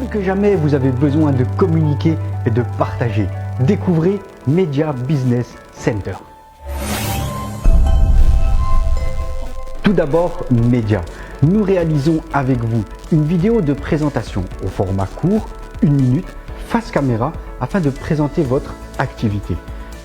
que jamais, vous avez besoin de communiquer et de partager. Découvrez Media Business Center. Tout d'abord, Média. Nous réalisons avec vous une vidéo de présentation au format court, 1 minute, face caméra, afin de présenter votre activité.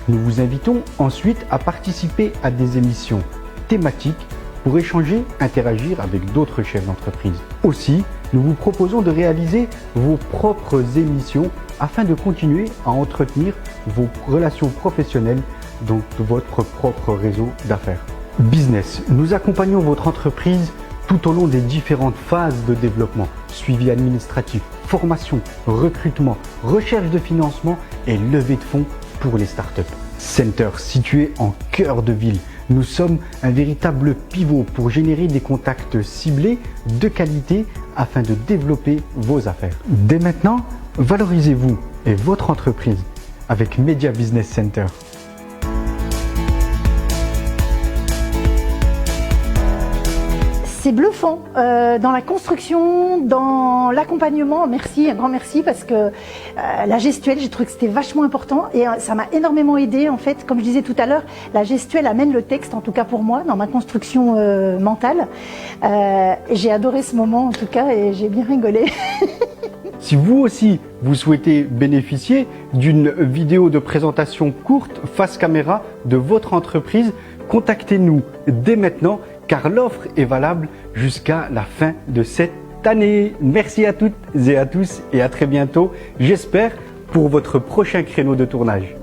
Nous vous invitons ensuite à participer à des émissions thématiques pour échanger, interagir avec d'autres chefs d'entreprise. Aussi, nous vous proposons de réaliser vos propres émissions afin de continuer à entretenir vos relations professionnelles, donc votre propre réseau d'affaires. Business, nous accompagnons votre entreprise tout au long des différentes phases de développement, suivi administratif, formation, recrutement, recherche de financement et levée de fonds pour les startups. Center situé en cœur de ville. Nous sommes un véritable pivot pour générer des contacts ciblés de qualité afin de développer vos affaires. Dès maintenant, valorisez-vous et votre entreprise avec Media Business Center. C'est bluffant dans la construction, dans l'accompagnement. Merci, un grand merci parce que la gestuelle, j'ai trouvé que c'était vachement important et ça m'a énormément aidé en fait. Comme je disais tout à l'heure, la gestuelle amène le texte, en tout cas pour moi, dans ma construction mentale. J'ai adoré ce moment en tout cas et j'ai bien rigolé. Si vous aussi, vous souhaitez bénéficier d'une vidéo de présentation courte face caméra de votre entreprise, contactez-nous dès maintenant car l'offre est valable jusqu'à la fin de cette année. Merci à toutes et à tous et à très bientôt, j'espère, pour votre prochain créneau de tournage.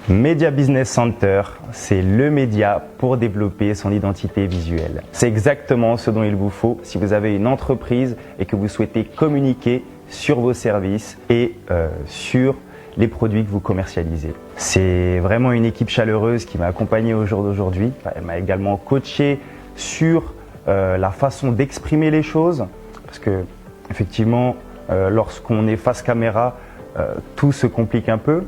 Media Business Center, c'est le média pour développer son identité visuelle. C'est exactement ce dont il vous faut si vous avez une entreprise et que vous souhaitez communiquer sur vos services et sur les produits que vous commercialisez. C'est vraiment une équipe chaleureuse qui m'a accompagné au jour d'aujourd'hui. Elle m'a également coaché sur la façon d'exprimer les choses parce que effectivement, lorsqu'on est face caméra, tout se complique un peu.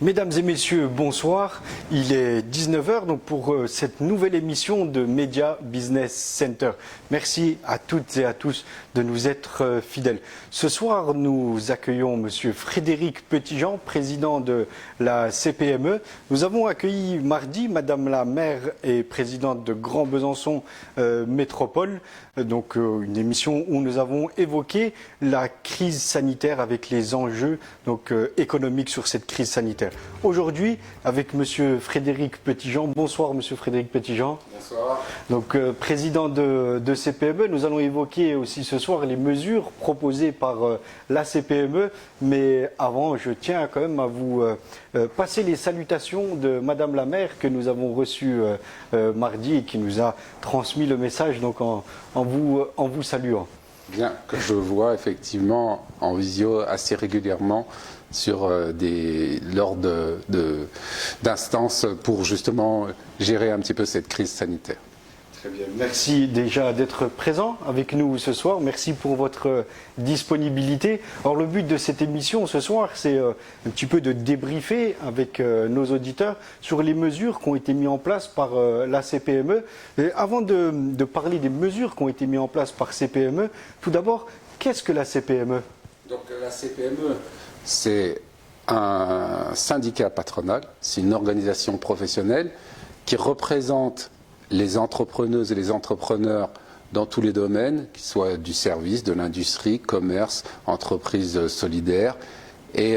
Mesdames et messieurs, bonsoir. Il est 19h donc pour cette nouvelle émission de Media Business Center. Merci à toutes et à tous de nous être fidèles. Ce soir, nous accueillons Monsieur Frédéric Petitjean, président de la CPME. Nous avons accueilli mardi Madame la maire et présidente de Grand Besançon Métropole. Donc une émission où nous avons évoqué la crise sanitaire avec les enjeux économiques sur cette crise sanitaire. Aujourd'hui, avec Monsieur Frédéric Petitjean. Bonsoir Monsieur Frédéric Petitjean. Bonsoir. Donc président de CPME, nous allons évoquer aussi ce soir les mesures proposées par la CPME. Mais avant, je tiens quand même à vous passer les salutations de Madame la maire que nous avons reçue mardi et qui nous a transmis le message donc en vous saluant. Bien, que je vois effectivement en visio assez régulièrement sur lors d'instances pour justement gérer un petit peu cette crise sanitaire. Très bien. Merci déjà d'être présent avec nous ce soir. Merci pour votre disponibilité. Alors le but de cette émission ce soir, c'est un petit peu de débriefer avec nos auditeurs sur les mesures qui ont été mises en place par la CPME. Et avant de parler des mesures qui ont été mises en place par CPME, tout d'abord, qu'est-ce que la CPME? Donc la CPME, c'est un syndicat patronal, c'est une organisation professionnelle qui représente les entrepreneuses et les entrepreneurs dans tous les domaines, qu'ils soient du service, de l'industrie, commerce, entreprise solidaire. Et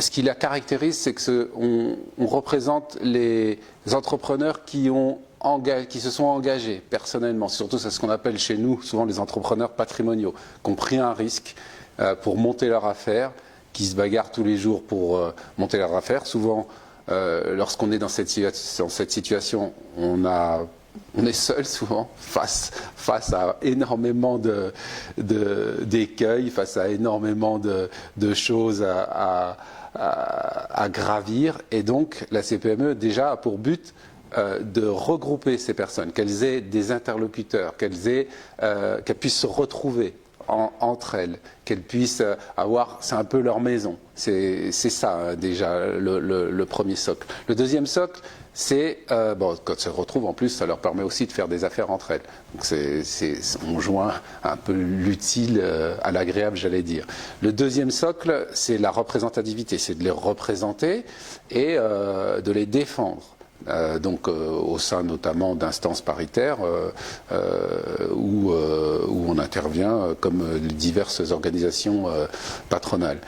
ce qui la caractérise, c'est qu'on représente les entrepreneurs qui se sont engagés personnellement. Surtout, c'est ce qu'on appelle chez nous souvent les entrepreneurs patrimoniaux, qui ont pris un risque pour monter leur affaire, qui se bagarrent tous les jours pour monter leur affaire. Souvent, lorsqu'on est dans cette situation, on est seul souvent face à énormément d'écueils, face à énormément de choses à gravir. Et donc la CPME déjà a pour but de regrouper ces personnes, qu'elles aient des interlocuteurs, qu'elles puissent se retrouver entre elles, qu'elles puissent avoir, c'est un peu leur maison. C'est ça déjà le premier socle. Le deuxième socle, c'est quand elles se retrouvent en plus, ça leur permet aussi de faire des affaires entre elles. Donc on joint un peu l'utile à l'agréable, j'allais dire. Le deuxième socle, c'est la représentativité, c'est de les représenter et de les défendre. Au sein notamment d'instances paritaires où on intervient comme les diverses organisations patronales.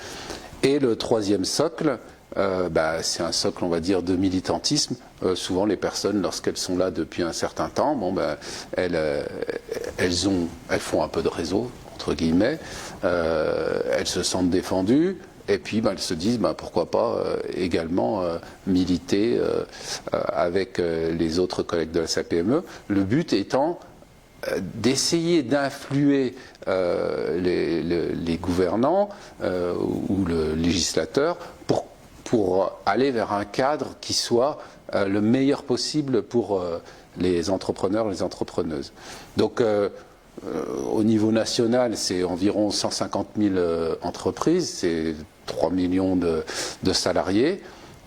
Et le troisième socle, c'est un socle, on va dire, de militantisme. Souvent, les personnes, lorsqu'elles sont là depuis un certain temps, elles font un peu de réseau, entre guillemets, elles se sentent défendues. Et puis, elles se disent, pourquoi pas également militer avec les autres collègues de la CPME. Le but étant d'essayer d'influer les gouvernants ou le législateur pour aller vers un cadre qui soit le meilleur possible pour les entrepreneurs et les entrepreneuses. Donc, au niveau national, c'est environ 150 000 entreprises, c'est 3 millions de salariés.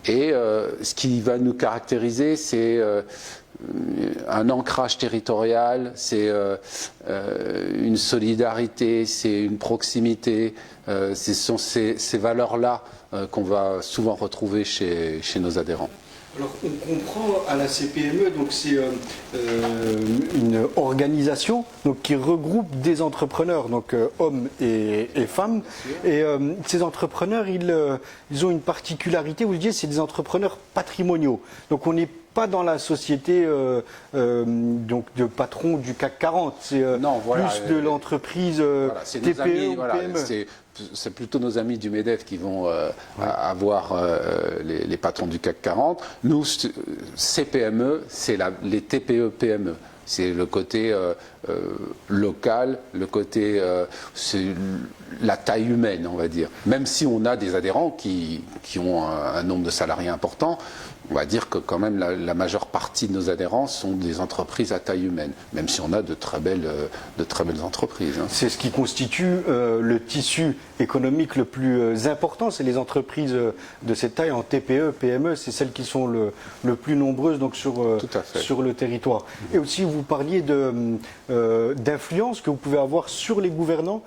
Et ce qui va nous caractériser, c'est un ancrage territorial, c'est une solidarité, c'est une proximité. Ce sont ces valeurs-là qu'on va souvent retrouver chez nos adhérents. Alors, on comprend à la CPME, donc c'est une organisation qui regroupe des entrepreneurs, donc hommes et femmes. Et ces entrepreneurs, ils ont une particularité, vous le disiez, c'est des entrepreneurs patrimoniaux. Donc on n'est pas dans la société donc de patrons du CAC 40, c'est plus de l'entreprise TPE ou PME. C'est plutôt nos amis du MEDEF qui vont avoir les patrons du CAC 40. Nous, CPME, c'est les TPE-PME. C'est le côté local, le côté c'est la taille humaine, on va dire. Même si on a des adhérents qui ont un nombre de salariés important, on va dire que quand même la majeure partie de nos adhérents sont des entreprises à taille humaine, même si on a de très belles entreprises. C'est ce qui constitue le tissu économique le plus important, c'est les entreprises de cette taille en TPE, PME, c'est celles qui sont le plus nombreuses donc sur le territoire. Et aussi vous parliez d'influence que vous pouvez avoir sur les gouvernants,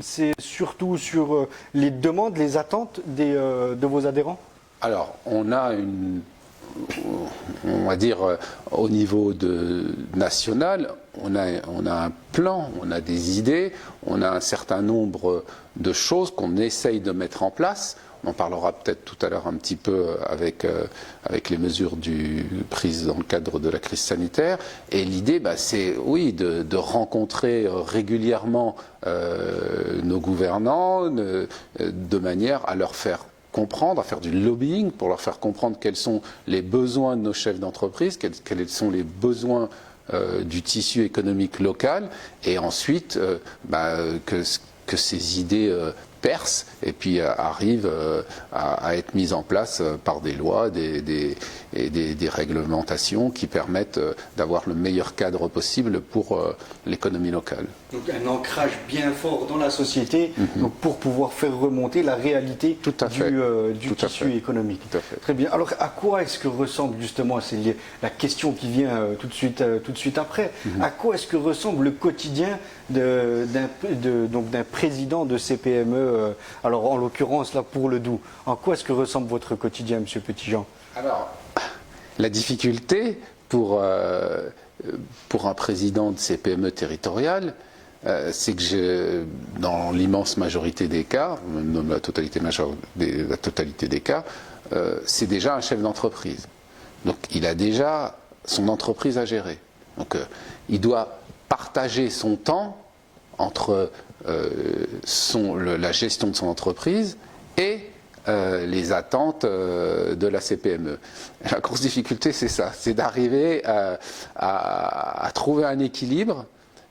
c'est surtout sur les demandes, les attentes de vos adhérents? Alors, on va dire, au niveau national, on a un plan, on a des idées, on a un certain nombre de choses qu'on essaye de mettre en place. On en parlera peut-être tout à l'heure un petit peu avec les mesures prises dans le cadre de la crise sanitaire. Et l'idée, c'est, oui, de rencontrer régulièrement nos gouvernants de manière à leur faire comprendre, à faire du lobbying pour leur faire comprendre quels sont les besoins de nos chefs d'entreprise, quels sont les besoins du tissu économique local, et ensuite que ces idées percent et puis arrivent à être mises en place par des lois et et des réglementations qui permettent d'avoir le meilleur cadre possible pour l'économie locale. Donc un ancrage bien fort dans la société donc pour pouvoir faire remonter la réalité du tissu économique. Très bien. Alors à quoi est-ce que ressemble justement, c'est la question qui vient tout de suite après, à quoi est-ce que ressemble le quotidien d'un président de CPME, alors en l'occurrence là pour le Doubs, en quoi est-ce que ressemble votre quotidien, Monsieur Petitjean? Alors, la difficulté pour un président de CPME territoriale, c'est que dans l'immense majorité des cas, même la totalité des cas, c'est déjà un chef d'entreprise. Donc il a déjà son entreprise à gérer. Donc il doit partager son temps entre la gestion de son entreprise et les attentes de la CPME. La grosse difficulté, c'est ça, c'est d'arriver à trouver un équilibre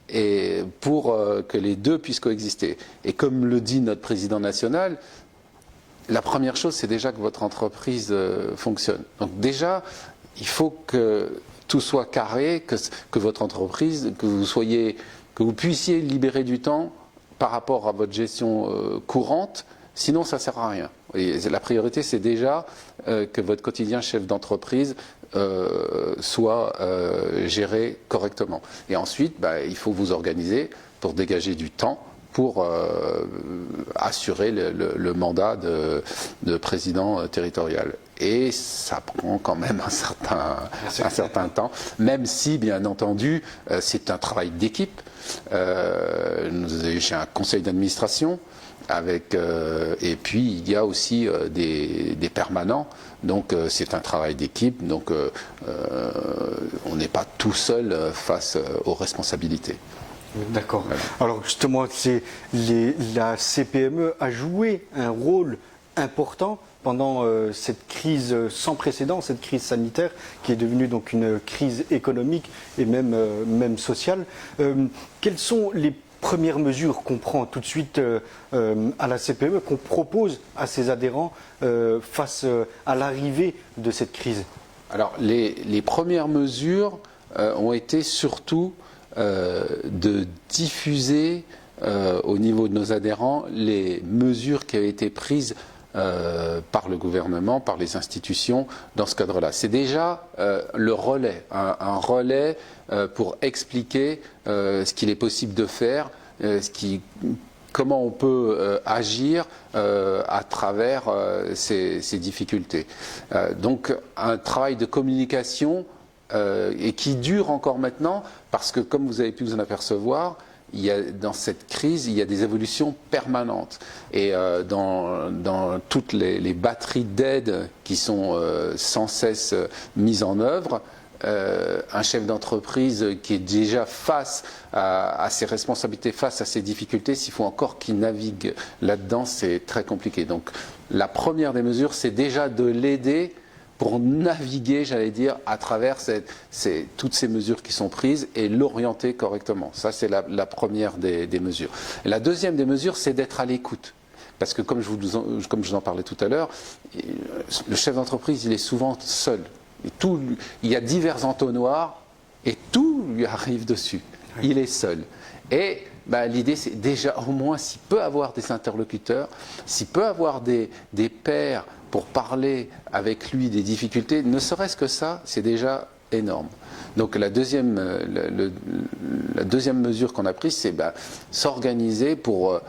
et pour que les deux puissent coexister. Et comme le dit notre président national, la première chose, c'est déjà que votre entreprise fonctionne. Donc déjà, il faut que tout soit carré, que votre entreprise, que vous puissiez libérer du temps par rapport à votre gestion courante, sinon ça ne sert à rien. Et la priorité, c'est déjà que votre quotidien chef d'entreprise soit géré correctement. Et ensuite, il faut vous organiser pour dégager du temps pour assurer le mandat de président territorial. Et ça prend quand même un certain temps, même si, bien entendu, c'est un travail d'équipe. J'ai un conseil d'administration, et puis il y a aussi des permanents, donc c'est un travail d'équipe, donc on n'est pas tout seul face aux responsabilités. D'accord. Voilà. Alors justement, la CPME a joué un rôle important pendant cette crise sans précédent, cette crise sanitaire qui est devenue donc une crise économique et même sociale. Quelles sont les premières mesures qu'on prend tout de suite à la CPME, qu'on propose à ses adhérents face à l'arrivée de cette crise? Alors les premières mesures ont été surtout de diffuser au niveau de nos adhérents les mesures qui avaient été prises par le gouvernement, par les institutions dans ce cadre-là. C'est déjà le relais, un relais pour expliquer ce qu'il est possible de faire, comment on peut agir à travers ces difficultés. Donc un travail de communication et qui dure encore maintenant, parce que comme vous avez pu vous en apercevoir, dans cette crise, il y a des évolutions permanentes. Et dans toutes les batteries d'aide qui sont sans cesse mises en œuvre, un chef d'entreprise qui est déjà face à ses responsabilités, face à ses difficultés, s'il faut encore qu'il navigue là-dedans, c'est très compliqué. Donc la première des mesures, c'est déjà de l'aider pour naviguer, j'allais dire, à travers toutes ces mesures qui sont prises et l'orienter correctement. Ça, c'est la première des mesures. Et la deuxième des mesures, c'est d'être à l'écoute. Parce que comme je vous en parlais tout à l'heure, le chef d'entreprise, il est souvent seul. Il y a divers entonnoirs et tout lui arrive dessus. Il est seul. Et l'idée, c'est déjà au moins s'il peut avoir des interlocuteurs, s'il peut avoir des pairs pour parler avec lui des difficultés, ne serait-ce que ça, c'est déjà énorme. Donc la deuxième mesure qu'on a prise, c'est s'organiser pour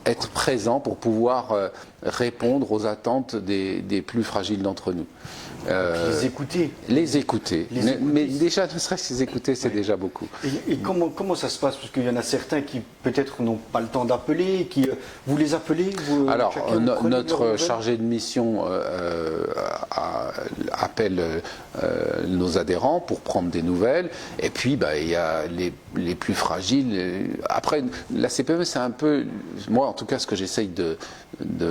être présent, pour pouvoir répondre aux attentes des plus fragiles d'entre nous. Les écouter. Les écouter. Mais déjà, ne serait-ce que les écouter, c'est déjà beaucoup. Et comment ça se passe? Parce qu'il y en a certains qui peut-être n'ont pas le temps d'appeler, vous les appelez Alors, notre chargé de mission appelle nos adhérents pour prendre des nouvelles. Et puis, il y a les plus fragiles. Après, la CPME, c'est un peu... Moi, en tout cas, ce que j'essaye de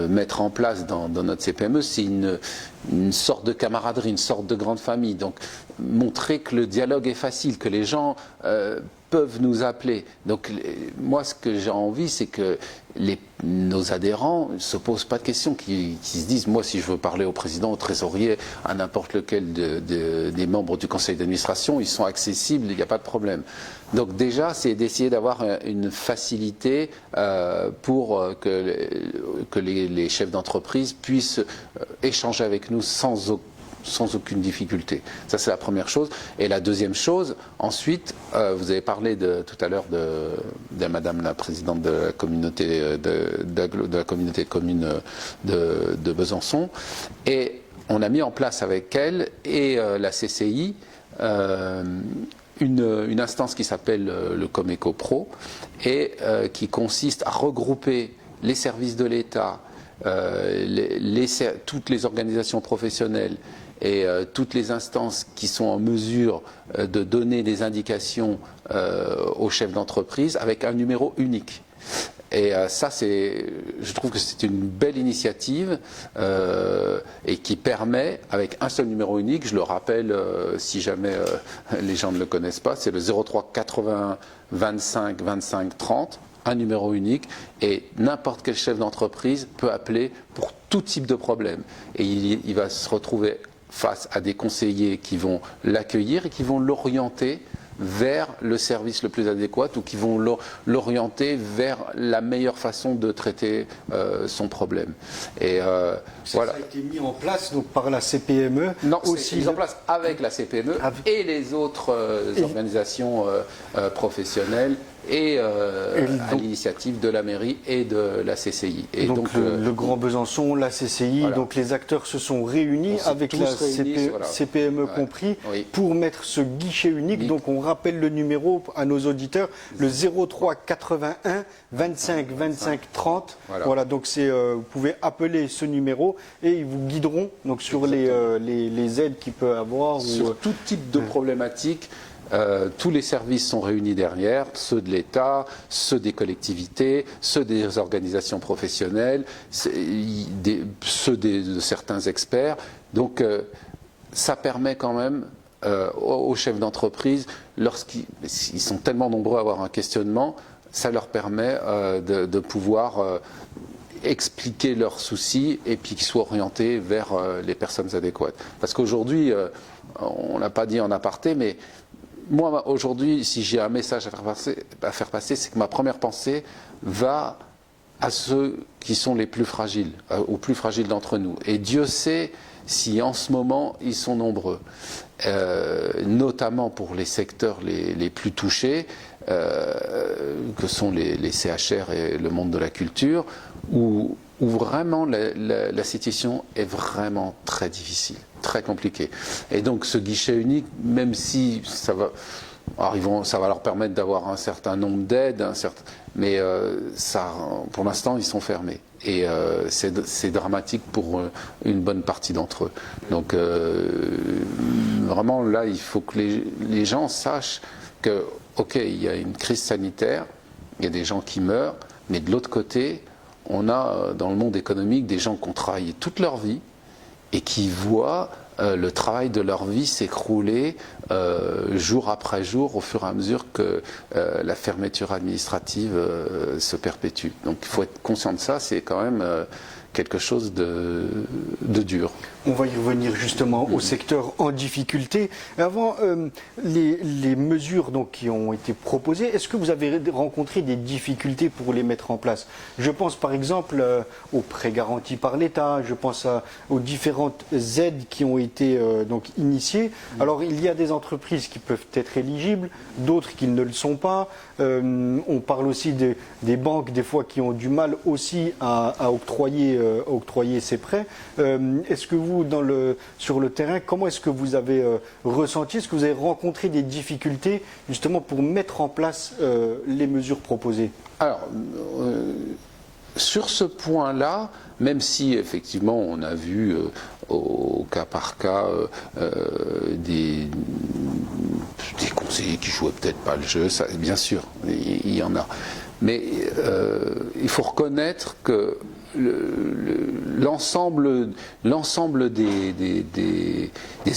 mettre en place dans notre CPME, c'est une sorte de camaraderie, une sorte de grande famille. Donc, montrer que le dialogue est facile, que les gens peuvent nous appeler. Donc moi, ce que j'ai envie, c'est que nos adhérents ne se posent pas de questions, qui se disent, moi, si je veux parler au président, au trésorier, à n'importe lequel des membres du conseil d'administration, ils sont accessibles, il n'y a pas de problème. Donc déjà, c'est d'essayer d'avoir une facilité pour que les chefs d'entreprise puissent échanger avec nous sans aucune difficulté. Ça, c'est la première chose. Et la deuxième chose, ensuite, vous avez parlé tout à l'heure de Madame la Présidente de la communauté de communes de Besançon. Et on a mis en place avec elle et la CCI une instance qui s'appelle le Comeco Pro et qui consiste à regrouper les services de l'État, toutes les organisations professionnelles et toutes les instances qui sont en mesure de donner des indications aux chefs d'entreprise avec un numéro unique. Et ça, je trouve que c'est une belle initiative et qui permet, avec un seul numéro unique, je le rappelle si jamais les gens ne le connaissent pas, c'est le 03 81 25 25 30, un numéro unique, et n'importe quel chef d'entreprise peut appeler pour tout type de problème. Et il va se retrouver face à des conseillers qui vont l'accueillir et qui vont l'orienter vers le service le plus adéquat ou qui vont l'orienter vers la meilleure façon de traiter son problème. Et voilà. Ça a été mis en place donc, par la CPME. Non, c'est mis en place avec la CPME et les autres organisations professionnelles et à l'initiative de la mairie et de la CCI. Et donc le Grand Besançon, la CCI, voilà. Donc les acteurs se sont réunis avec la CPME compris pour mettre ce guichet unique. Donc on rappelle le numéro à nos auditeurs, le 03 81 25 25 30. Voilà, donc vous pouvez appeler ce numéro et ils vous guideront donc, sur les aides qu'il peut avoir. Sur tout type de problématique. Tous les services sont réunis derrière, ceux de l'État, ceux des collectivités, ceux des organisations professionnelles, ceux de certains experts. Donc ça permet quand même aux chefs d'entreprise, lorsqu'ils sont tellement nombreux à avoir un questionnement, ça leur permet de pouvoir expliquer leurs soucis et puis qu'ils soient orientés vers les personnes adéquates. Parce qu'aujourd'hui, on ne l'a pas dit en aparté, mais moi, aujourd'hui, si j'ai un message à faire passer, c'est que ma première pensée va à ceux qui sont les plus fragiles, aux plus fragiles d'entre nous. Et Dieu sait si en ce moment, ils sont nombreux, notamment pour les secteurs les plus touchés, que sont les CHR et le monde de la culture, où vraiment la situation est vraiment très difficile, très compliquée. Et donc ce guichet unique, même si ça va leur permettre d'avoir un certain nombre d'aides, mais pour l'instant ils sont fermés. Et c'est dramatique pour une bonne partie d'entre eux. Donc vraiment là, il faut que les gens sachent que, ok, il y a une crise sanitaire, il y a des gens qui meurent, mais de l'autre côté, on a dans le monde économique des gens qui ont travaillé toute leur vie et qui voient le travail de leur vie s'écrouler jour après jour au fur et à mesure que la fermeture administrative se perpétue. Donc il faut être conscient de ça, c'est quand même quelque chose de dur. On va y revenir justement au secteur en difficulté. Avant, les mesures donc, qui ont été proposées, est-ce que vous avez rencontré des difficultés pour les mettre en place? Je pense par exemple aux prêts garantis par l'État, je pense aux différentes aides qui ont été donc, initiées. Alors il y a des entreprises qui peuvent être éligibles, d'autres qui ne le sont pas. On parle aussi des banques des fois qui ont du mal aussi à octroyer ces prêts. Est-ce que vous, sur le terrain, comment est-ce que vous avez ressenti, est-ce que vous avez rencontré des difficultés justement pour mettre en place les mesures proposées? Alors, sur ce point-là, même si effectivement on a vu au cas par cas des conseillers qui jouaient peut-être pas le jeu, ça, bien sûr, il y en a. Mais il faut reconnaître qu'il l'ensemble des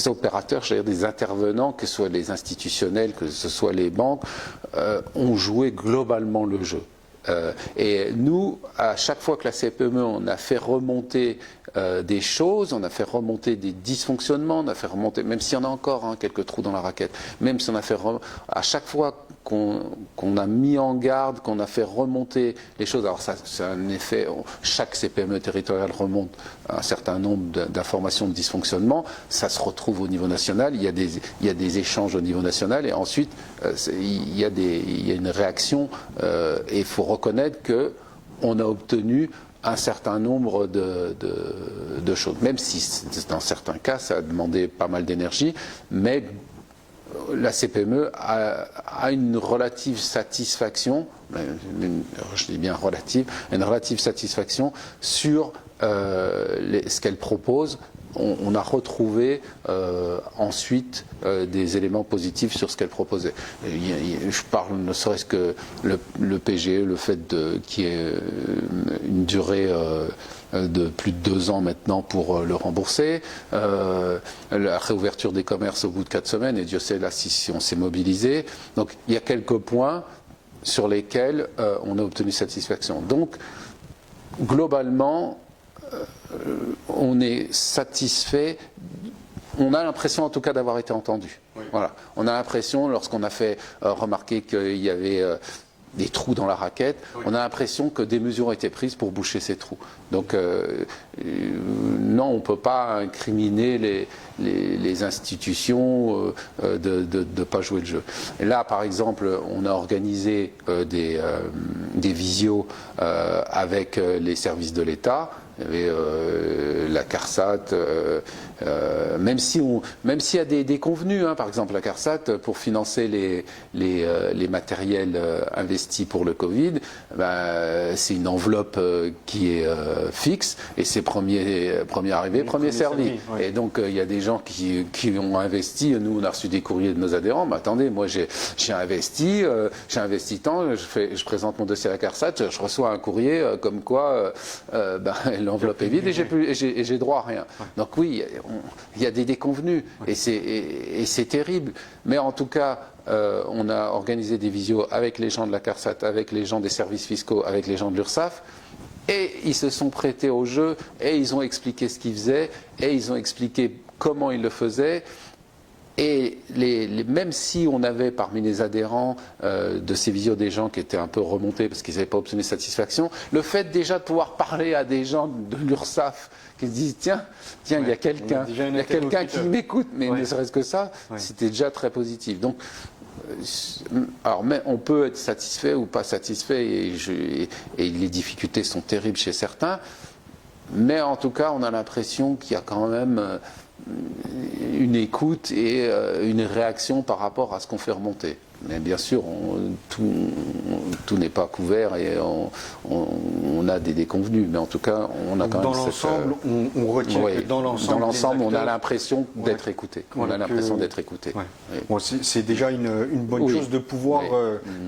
opérateurs, c'est-à-dire des intervenants, que ce soit les institutionnels, que ce soit les banques, ont joué globalement le jeu. Et nous, à chaque fois que la CPME, on a fait remonter des choses, on a fait remonter des dysfonctionnements, on a fait remonter, même s'il y en a encore quelques trous dans la raquette, même si on a fait à chaque fois qu'on a mis en garde, qu'on a fait remonter les choses, alors ça c'est un effet, chaque CPME territoriale remonte un certain nombre d'informations de dysfonctionnement, ça se retrouve au niveau national, il y a des échanges au niveau national, et ensuite il y a une réaction, et il faut reconnaître qu'on a obtenu un certain nombre de choses, même si dans certains cas ça a demandé pas mal d'énergie, mais la CPME a une relative satisfaction, je dis bien relative, une relative satisfaction sur ce qu'elle propose. On a retrouvé ensuite des éléments positifs sur ce qu'elle proposait. Je parle ne serait-ce que le PGE, le fait qu'il y ait une durée de plus de 2 ans maintenant pour le rembourser, la réouverture des commerces au bout de 4 semaines, et Dieu sait là si on s'est mobilisé. Donc il y a quelques points sur lesquels on a obtenu satisfaction. Donc globalement, on est satisfait, on a l'impression en tout cas d'avoir été entendu. Oui. Voilà. On a l'impression, lorsqu'on a fait remarquer qu'il y avait des trous dans la raquette, oui, on a l'impression que des mesures ont été prises pour boucher ces trous. Donc non, on ne peut pas incriminer les institutions de ne pas jouer le jeu. Et là, par exemple, on a organisé des visios avec les services de l'État. Il y avait la CARSAT, même s'il y a des convenus, par exemple la CARSAT, pour financer les matériels investis pour le Covid, c'est une enveloppe qui est fixe, et c'est premier arrivé, premier servi. Oui. Et donc il y a des gens qui ont investi, nous on a reçu des courriers de nos adhérents, mais attendez, moi j'ai investi tant, je présente mon dossier à la CARSAT, je reçois un courrier comme quoi l'enveloppe est vide et j'ai droit à rien. Donc oui, il y a des déconvenus, et c'est terrible. Mais en tout cas, on a organisé des visios avec les gens de la CARSAT, avec les gens des services fiscaux, avec les gens de l'URSSAF, et ils se sont prêtés au jeu, et ils ont expliqué ce qu'ils faisaient, et ils ont expliqué comment ils le faisaient. Et même si on avait parmi les adhérents de ces visios des gens qui étaient un peu remontés parce qu'ils n'avaient pas obtenu satisfaction, le fait déjà de pouvoir parler à des gens de l'URSSAF qui se disent tiens, il y a quelqu'un qui m'écoute, mais ne serait-ce que ça, c'était déjà très positif. Donc, alors, mais on peut être satisfait ou pas satisfait, et les difficultés sont terribles chez certains, mais en tout cas, on a l'impression qu'il y a quand même une écoute et une réaction par rapport à ce qu'on fait remonter. Mais bien sûr, tout n'est pas couvert, et on a des déconvenus, mais en tout cas, on a quand même dans l'ensemble, on retient que dans l'ensemble, on a l'impression d'être écouté. On a l'impression d'être écouté. Ouais. Oui. Bon, c'est déjà une bonne chose de pouvoir,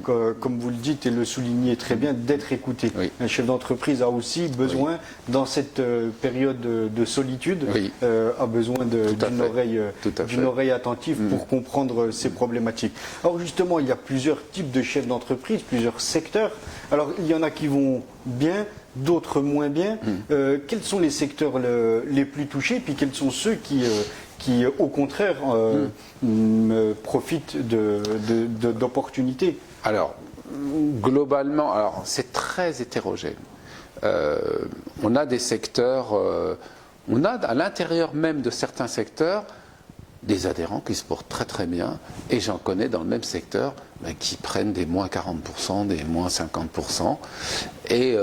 comme vous le dites et le soulignez très bien, d'être écouté. Oui. Un chef d'entreprise a aussi besoin, dans cette période de solitude, a besoin d'une oreille attentive pour comprendre ces problématiques. Alors justement, il y a plusieurs types de chefs d'entreprise, plusieurs secteurs. Alors, il y en a qui vont bien, d'autres moins bien. Quels sont les secteurs les plus touchés, puis quels sont ceux qui au contraire, profitent d'opportunités? Alors, globalement, c'est très hétérogène. On a des secteurs, on a à l'intérieur même de certains secteurs des adhérents qui se portent très très bien, et j'en connais dans le même secteur qui prennent des moins 40%, des moins 50%, et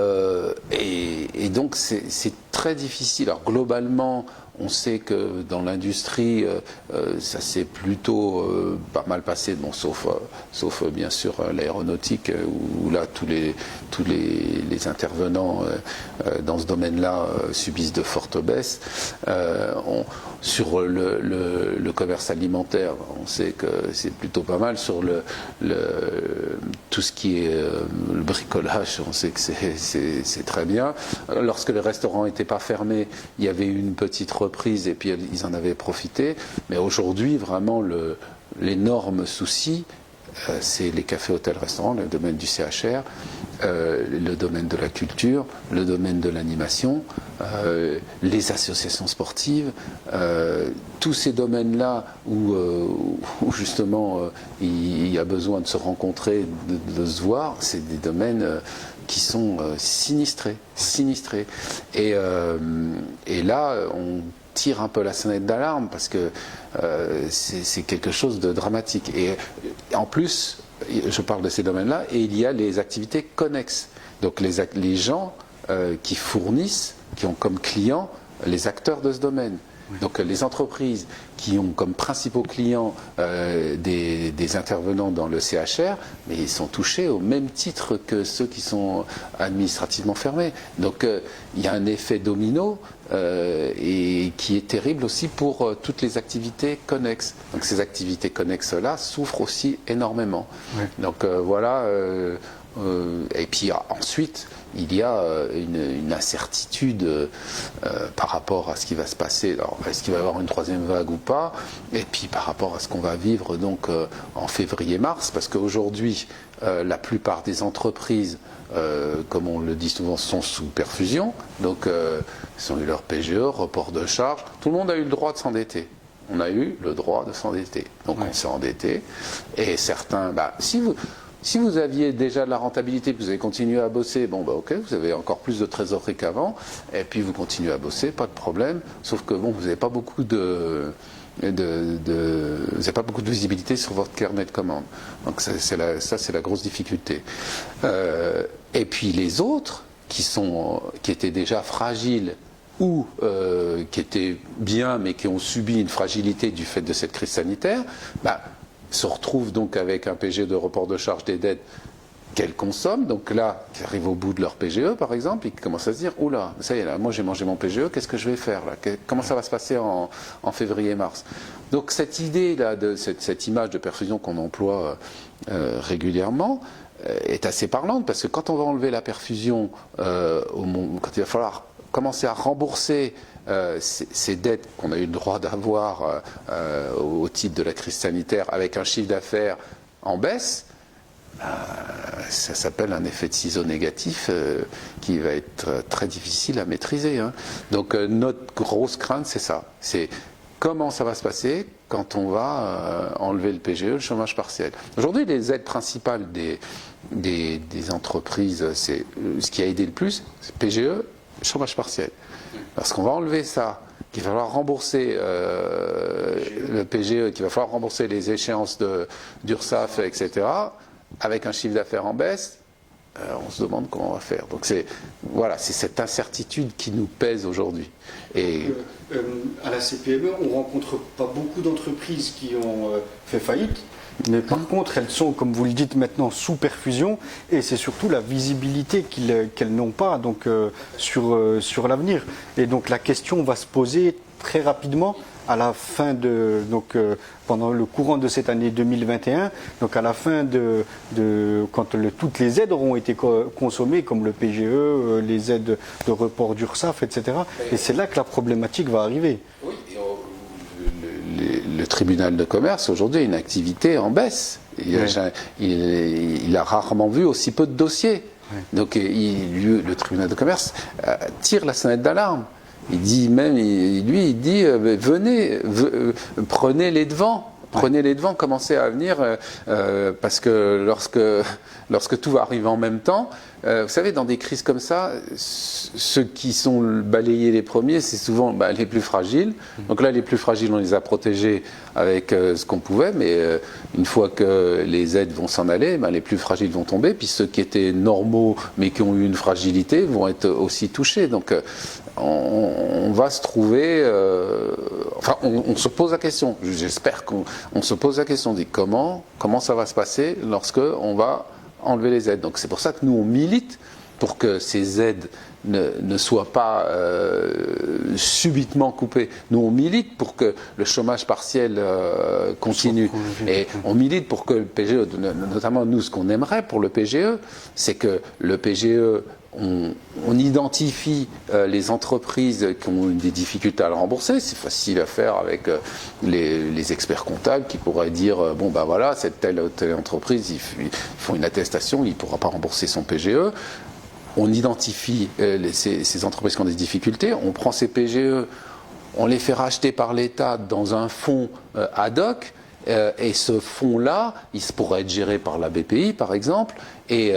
donc c'est très difficile. Alors globalement, on sait que dans l'industrie, ça s'est plutôt pas mal passé, bon, sauf bien sûr l'aéronautique, où là tous les intervenants dans ce domaine-là subissent de fortes baisses. sur le commerce alimentaire, on sait que c'est plutôt pas mal. Sur tout ce qui est le bricolage, on sait que c'est très bien. Lorsque les restaurants n'étaient pas fermés, il y avait eu une petite reprise et puis ils en avaient profité. Mais aujourd'hui, vraiment, l'énorme souci, c'est les cafés, hôtels, restaurants, le domaine du CHR, le domaine de la culture, le domaine de l'animation, les associations sportives, tous ces domaines-là où justement il y a besoin de se rencontrer, de se voir, c'est des domaines qui sont sinistrés. Et là, on tire un peu la sonnette d'alarme parce que c'est quelque chose de dramatique. Et en plus, je parle de ces domaines-là, et il y a les activités connexes. Donc les gens qui fournissent, qui ont comme clients les acteurs de ce domaine. Donc les entreprises qui ont comme principaux clients des intervenants dans le CHR, mais ils sont touchés au même titre que ceux qui sont administrativement fermés. Donc il y a un effet domino et qui est terrible aussi pour toutes les activités connexes. Donc ces activités connexes-là souffrent aussi énormément. Oui. Donc voilà. Et puis ensuite, il y a une incertitude par rapport à ce qui va se passer. Alors, est-ce qu'il va y avoir une troisième vague ou pas? Et puis par rapport à ce qu'on va vivre donc en février-mars, parce qu'aujourd'hui, la plupart des entreprises, comme on le dit souvent, sont sous perfusion. Donc, ils ont eu leur PGE, report de charges. Tout le monde a eu le droit de s'endetter. On a eu le droit de s'endetter. Donc, on s'est endetté. Et certains, si vous aviez déjà de la rentabilité, que vous avez continué à bosser, bon ok, vous avez encore plus de trésorerie qu'avant, et puis vous continuez à bosser, pas de problème, sauf que vous n'avez pas beaucoup de visibilité sur votre carnet de commandes. Donc ça c'est la grosse difficulté. Et puis les autres qui étaient déjà fragiles ou qui étaient bien mais qui ont subi une fragilité du fait de cette crise sanitaire, se retrouvent donc avec un PGE de report de charge des dettes qu'elles consomment. Donc là, qui arrivent au bout de leur PGE, par exemple, et qui commencent à se dire « Oula, ça y est, là, moi j'ai mangé mon PGE, qu'est-ce que je vais faire là? Comment ça va se passer en février-mars » Donc cette idée-là, cette image de perfusion qu'on emploie régulièrement, est assez parlante, parce que quand on va enlever la perfusion, quand il va falloir commencer à rembourser ces dettes qu'on a eu le droit d'avoir au titre de la crise sanitaire avec un chiffre d'affaires en baisse, ça s'appelle un effet de ciseau négatif qui va être très difficile à maîtriser. Donc notre grosse crainte, c'est ça. C'est comment ça va se passer quand on va enlever le PGE, le chômage partiel. Aujourd'hui, les aides principales des entreprises, c'est ce qui a aidé le plus, c'est PGE, chômage partiel. Parce qu'on va enlever ça, qu'il va falloir rembourser le PGE, qu'il va falloir rembourser les échéances d'URSSAF, etc., avec un chiffre d'affaires en baisse, on se demande comment on va faire. Donc c'est cette incertitude qui nous pèse aujourd'hui. Et à la CPME, on ne rencontre pas beaucoup d'entreprises qui ont fait faillite. Mais par contre, elles sont, comme vous le dites maintenant, sous perfusion, et c'est surtout la visibilité qu'elles n'ont pas donc, sur l'avenir. Et donc la question va se poser très rapidement à la fin pendant le courant de cette année 2021, donc à la fin quand toutes les aides auront été consommées, comme le PGE, les aides de report d'URSSAF, etc. Et c'est là que la problématique va arriver. Oui, le tribunal de commerce aujourd'hui a une activité en baisse. Il a rarement vu aussi peu de dossiers. Oui. Donc le tribunal de commerce tire la sonnette d'alarme. Il dit venez, prenez les devants. Prenez les devants, commencez à venir, parce que lorsque tout va arriver en même temps, vous savez, dans des crises comme ça, ceux qui sont balayés les premiers, c'est souvent les plus fragiles. Donc là, les plus fragiles, on les a protégés avec ce qu'on pouvait, mais une fois que les aides vont s'en aller, les plus fragiles vont tomber, puis ceux qui étaient normaux, mais qui ont eu une fragilité, vont être aussi touchés. Donc on va se trouver... on se pose la question, j'espère qu'on se pose la question, on dit comment ça va se passer lorsque on va enlever les aides. Donc c'est pour ça que nous on milite pour que ces aides ne soient pas subitement coupées. Nous, on milite pour que le chômage partiel continue. Et on milite pour que le PGE, notamment nous, ce qu'on aimerait pour le PGE, c'est que le PGE, on identifie les entreprises qui ont des difficultés à le rembourser. C'est facile à faire avec les experts comptables qui pourraient dire bon ben voilà, cette telle entreprise, ils font une attestation, il ne pourra pas rembourser son PGE. On identifie ces entreprises qui ont des difficultés, on prend ces PGE, on les fait racheter par l'État dans un fonds ad hoc, et ce fonds-là, il pourrait être géré par la BPI par exemple, et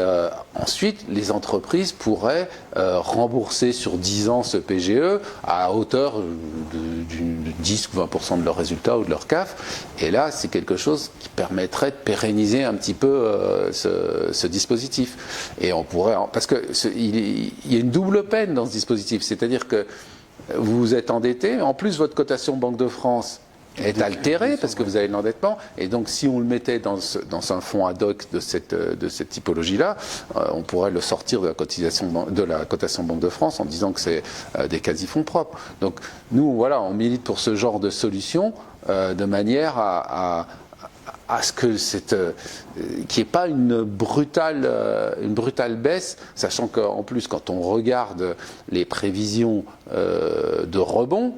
ensuite les entreprises pourraient rembourser sur 10 ans ce PGE à hauteur de 10 ou 20% de leurs résultats ou de leur CAF, et là c'est quelque chose qui permettrait de pérenniser un petit peu ce dispositif. Et on pourrait, parce que il y a une double peine dans ce dispositif, c'est-à-dire que vous êtes endetté, en plus votre cotation Banque de France est altéré parce que vous avez de l'endettement, et donc si on le mettait dans un fonds ad hoc de cette typologie-là, on pourrait le sortir de la cotation Banque de France en disant que c'est des quasi-fonds propres. Donc nous, voilà, on milite pour ce genre de solution de manière à ce que qu'il n'y ait pas une brutale baisse, sachant qu'en plus, quand on regarde les prévisions de rebond,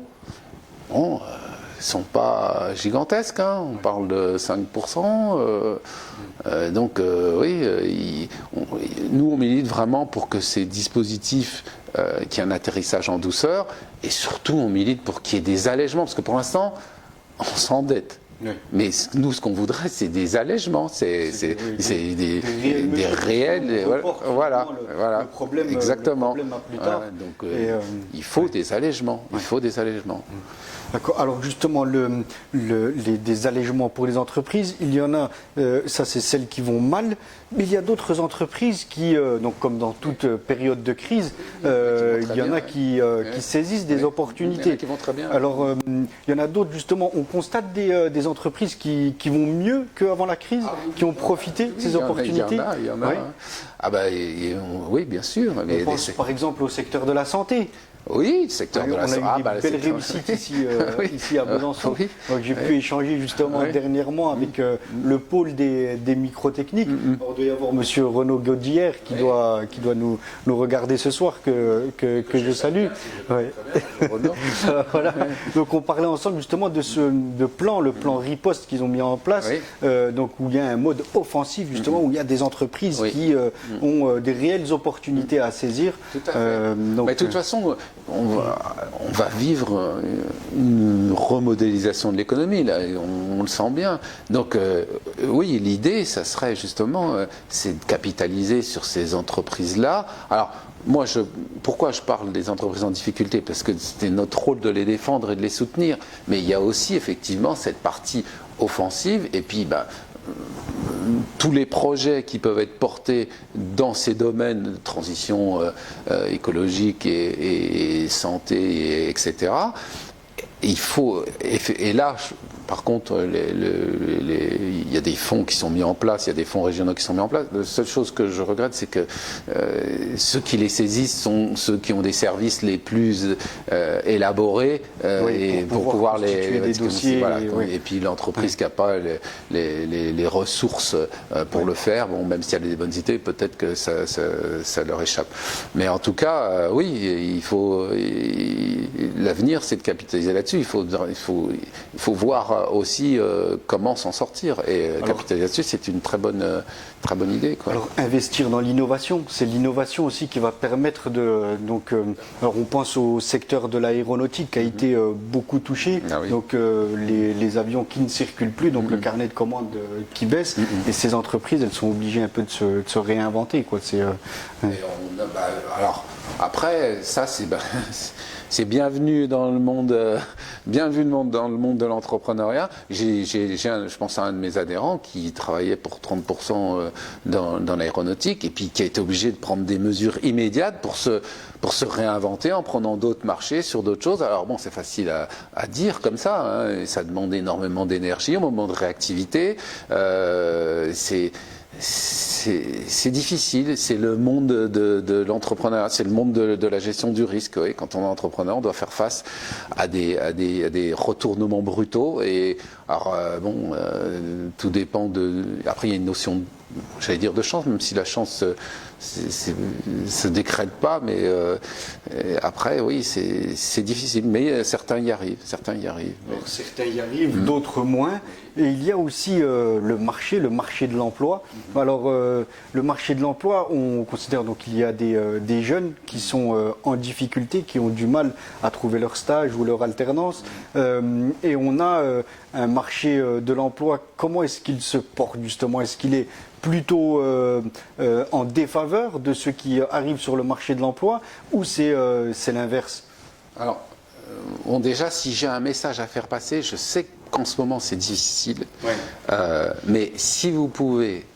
bon, sont pas gigantesques, hein. On parle de 5%. Donc oui, nous on milite vraiment pour que ces dispositifs qu'il y ait un atterrissage en douceur, et surtout on milite pour qu'il y ait des allègements, parce que pour l'instant on s'endette. Oui. Mais nous, ce qu'on voudrait, c'est des allègements, c'est des réels. Voilà. Le problème, exactement. Le problème à plus tard. Donc, il faut des allègements. Il faut des allègements. D'accord. Alors justement, des allègements pour les entreprises, il y en a, ça c'est celles qui vont mal, mais il y a d'autres entreprises qui, donc comme dans toute période de crise, il y en a qui saisissent des opportunités. Il y en a qui vont très bien. Alors il y en a d'autres justement, on constate des entreprises qui vont mieux qu'avant la crise, qui ont profité de ces opportunités. Il y en a. Oui. Ah bah, oui, bien sûr. On pense par exemple au secteur de la santé. Oui, le secteur de la santé. On a eu des belles réussites ici à Besançon. Oui. J'ai pu échanger justement dernièrement avec le pôle des microtechniques. Il doit y avoir monsieur Renaud Gaudière qui doit nous regarder ce soir, que je salue. Ouais. Voilà. Donc on parlait ensemble justement de le plan riposte qu'ils ont mis en place, donc où il y a un mode offensif justement, où il y a des entreprises qui ont des réelles opportunités à saisir. Tout à fait. Mais de toute façon, on va vivre une remodélisation de l'économie, là, on le sent bien. Donc oui, l'idée, ça serait justement, c'est de capitaliser sur ces entreprises-là. Alors, moi, pourquoi je parle des entreprises en difficulté? Parce que c'était notre rôle de les défendre et de les soutenir. Mais il y a aussi effectivement cette partie offensive, et puis tous les projets qui peuvent être portés dans ces domaines de transition écologique et santé, etc. Il faut, et là, par contre, il y a des fonds qui sont mis en place, il y a des fonds régionaux qui sont mis en place. La seule chose que je regrette, c'est que ceux qui les saisissent sont ceux qui ont des services les plus élaborés, et pour pouvoir les dossiers. Voilà, et puis l'entreprise qui n'a pas les ressources pour le faire, bon, même si elle a des bonnes idées, peut-être que ça leur échappe. Mais en tout cas, oui, il faut. L'avenir, c'est de capitaliser là-dessus. Il faut voir aussi comment s'en sortir, et capitaliser là-dessus, c'est une très bonne idée, quoi. Alors investir dans l'innovation, c'est l'innovation aussi qui va permettre de alors on pense au secteur de l'aéronautique qui a été beaucoup touché, donc les avions qui ne circulent plus, donc le carnet de commandes qui baisse, et ces entreprises, elles sont obligées un peu de se réinventer, quoi. Alors après, ça c'est bienvenu dans le monde, dans le monde de l'entrepreneuriat. Je pense à un de mes adhérents qui travaillait pour 30% dans l'aéronautique, et puis qui a été obligé de prendre des mesures immédiates pour se réinventer en prenant d'autres marchés sur d'autres choses. Alors bon, c'est facile à dire comme ça, hein, et ça demande énormément d'énergie au moment de réactivité. c'est difficile, c'est le monde de l'entrepreneuriat, c'est le monde de la gestion du risque. Oui. Quand on est entrepreneur, on doit faire face à des retournements brutaux. Et alors, tout dépend de. Après, il y a une notion, j'allais dire, de chance, même si la chance se décrète pas. Mais après, oui, c'est difficile. Mais certains y arrivent. Certains y arrivent. Alors, certains y arrivent, d'autres moins. Et il y a aussi le marché de l'emploi. Alors, le marché de l'emploi, on considère donc qu'il y a des jeunes qui sont en difficulté, qui ont du mal à trouver leur stage ou leur alternance. Et on a un marché de l'emploi. Comment est-ce qu'il se porte justement? Est-ce qu'il est plutôt en défaveur de ceux qui arrivent sur le marché de l'emploi, ou c'est l'inverse? Alors, bon, déjà, si j'ai un message à faire passer, je sais qu'en ce moment c'est difficile, mais si vous pouvez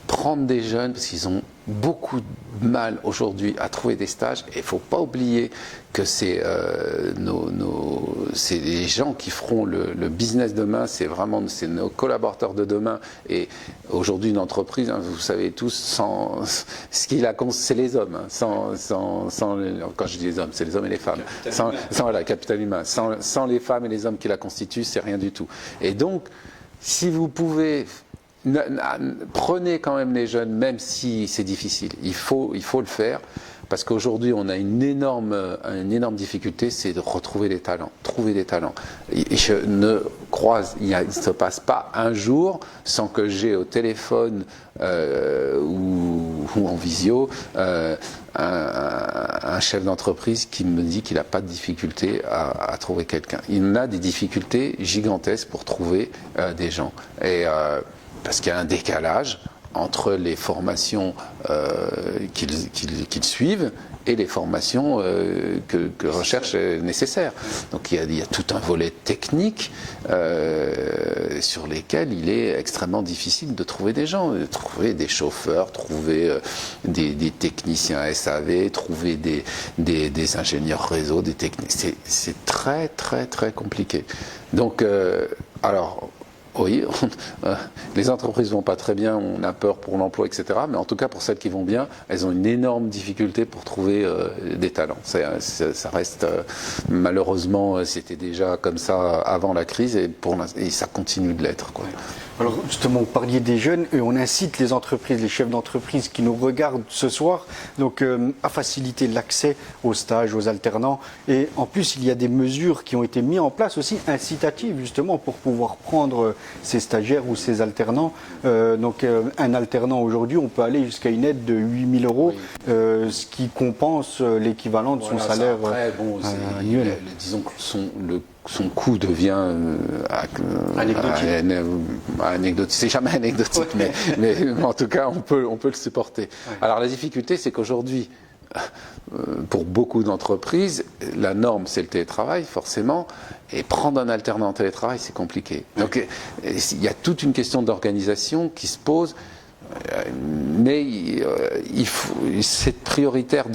prendre des jeunes, parce qu'ils ont beaucoup de mal aujourd'hui à trouver des stages, et il ne faut pas oublier que c'est les gens qui feront le business demain, c'est nos collaborateurs de demain. Et aujourd'hui, une entreprise, vous savez tous, c'est les hommes. Quand je dis les hommes, c'est les hommes et les femmes. Sans le capital humain. Sans les femmes et les hommes qui la constituent, c'est rien du tout. Et donc, si vous pouvez... Prenez quand même les jeunes, même si c'est difficile. Il faut le faire, parce qu'aujourd'hui on a une énorme difficulté, c'est de retrouver des talents, trouver des talents. Et je ne croise, il ne se passe pas un jour sans que j'ai au téléphone ou en visio un chef d'entreprise qui me dit qu'il n'a pas de difficulté à trouver quelqu'un. Il a des difficultés gigantesques pour trouver des gens. Et parce qu'il y a un décalage entre les formations qu'ils suivent et les formations que recherche est nécessaire. Donc il y a tout un volet technique sur lesquels il est extrêmement difficile de trouver des gens, de trouver des chauffeurs, trouver des techniciens SAV, trouver des ingénieurs réseau, des techniciens. C'est très très très compliqué. Donc alors. Oui, les entreprises vont pas très bien, on a peur pour l'emploi, etc. Mais en tout cas, pour celles qui vont bien, elles ont une énorme difficulté pour trouver des talents. Ça reste, malheureusement, c'était déjà comme ça avant la crise et ça continue de l'être, quoi. Alors justement, vous parliez des jeunes et on incite les entreprises, les chefs d'entreprise qui nous regardent ce soir, donc à faciliter l'accès aux stages, aux alternants. Et en plus, il y a des mesures qui ont été mises en place aussi incitatives justement pour pouvoir prendre ces stagiaires ou ces alternants. Donc un alternant aujourd'hui, on peut aller jusqu'à une aide de 8 000 €, ce qui compense l'équivalent de son salaire annuel. Disons que son coût devient anecdotique. C'est jamais anecdotique, mais en tout cas, on peut le supporter. Ouais. Alors la difficulté, c'est qu'aujourd'hui, pour beaucoup d'entreprises, la norme, c'est le télétravail, forcément, et prendre un alternant en télétravail, c'est compliqué. Donc il y a toute une question d'organisation qui se pose. Mais c'est prioritaire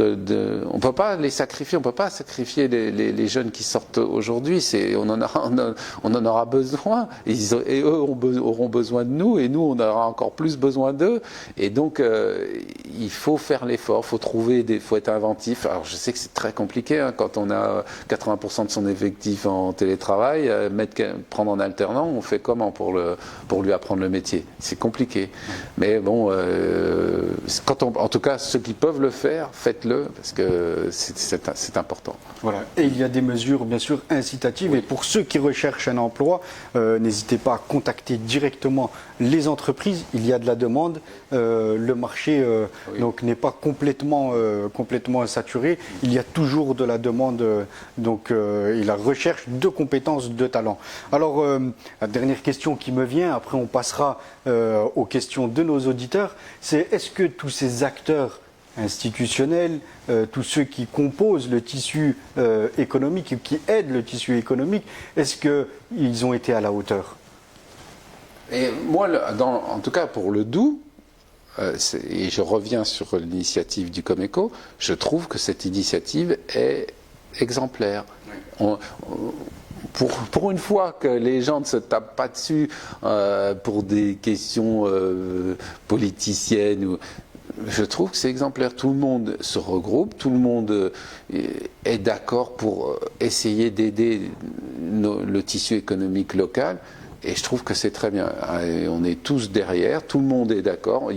on peut pas les sacrifier, on peut pas sacrifier les jeunes qui sortent aujourd'hui. On en aura besoin. Et eux auront besoin de nous, et nous on aura encore plus besoin d'eux. Et donc il faut faire l'effort, faut être inventif. Alors je sais que c'est très compliqué hein, quand on a 80% de son effectif en télétravail, prendre en alternant, on fait comment pour lui apprendre le métier? C'est compliqué. Mais bon, en tout cas, ceux qui peuvent le faire, faites-le, parce que c'est important. Voilà. Et il y a des mesures, bien sûr, incitatives. Oui. Et pour ceux qui recherchent un emploi, n'hésitez pas à contacter directement les entreprises. Il y a de la demande. Le marché donc n'est pas complètement saturé. Il y a toujours de la demande et la recherche de compétences, de talents. Alors, la dernière question qui me vient, après on passera aux questions de nos auditeurs, c'est est-ce que tous ces acteurs institutionnels, tous ceux qui composent le tissu économique et qui aident le tissu économique, est-ce qu'ils ont été à la hauteur? Et moi, en tout cas pour le Doubs, et je reviens sur l'initiative du Comeco, je trouve que cette initiative est exemplaire. pour une fois que les gens ne se tapent pas dessus pour des questions politiciennes, je trouve que c'est exemplaire. Tout le monde se regroupe, tout le monde est d'accord pour essayer d'aider le tissu économique local. Et je trouve que c'est très bien. On est tous derrière, tout le monde est d'accord.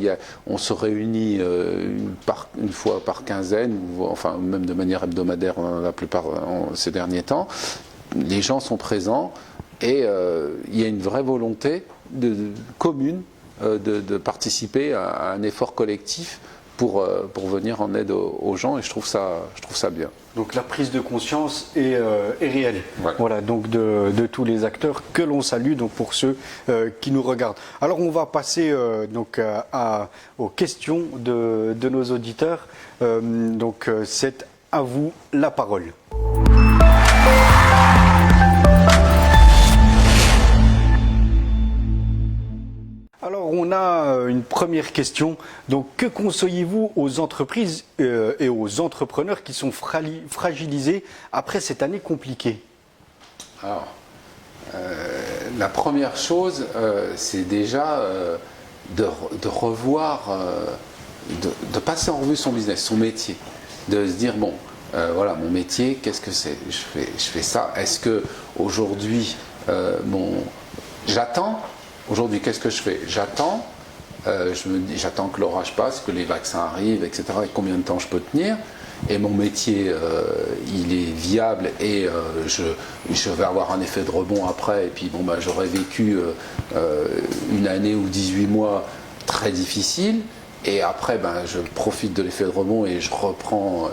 On se réunit une fois par quinzaine, enfin même de manière hebdomadaire la plupart ces derniers temps. Les gens sont présents et il y a une vraie volonté commune de participer à un effort collectif pour venir en aide aux gens, et je trouve ça bien. Donc la prise de conscience est réelle. Ouais. Voilà, donc de tous les acteurs que l'on salue, donc pour ceux qui nous regardent. Alors on va passer aux questions de nos auditeurs. Donc c'est à vous la parole. Alors on a une première question. Donc que conseillez-vous aux entreprises et aux entrepreneurs qui sont fragilisés après cette année compliquée? Alors, la première chose, c'est déjà de revoir, de passer en revue son business, son métier, de se dire bon, voilà mon métier, qu'est-ce que c'est? Je fais ça. Est-ce que aujourd'hui, j'attends? Aujourd'hui, qu'est-ce que je fais? J'attends. J'attends que l'orage passe, que les vaccins arrivent, etc. Et combien de temps je peux tenir? Et mon métier, il est viable et je vais avoir un effet de rebond après. Et puis j'aurais vécu une année ou 18 mois très difficiles. Et après, je profite de l'effet de rebond et je reprends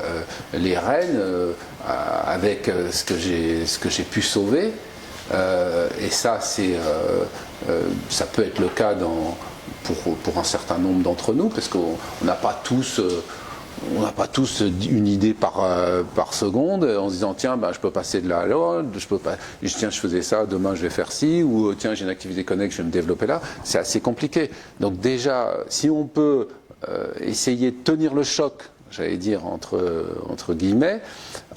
les rênes avec ce que j'ai pu sauver. Et ça, ça peut être le cas pour un certain nombre d'entre nous, parce qu'on n'a pas tous une idée par seconde en se disant tiens je peux passer de là à l'autre, je faisais ça, demain je vais faire ci, ou tiens j'ai une activité connexe, je vais me développer là. C'est assez compliqué. Donc déjà, si on peut essayer de tenir le choc, j'allais dire entre guillemets,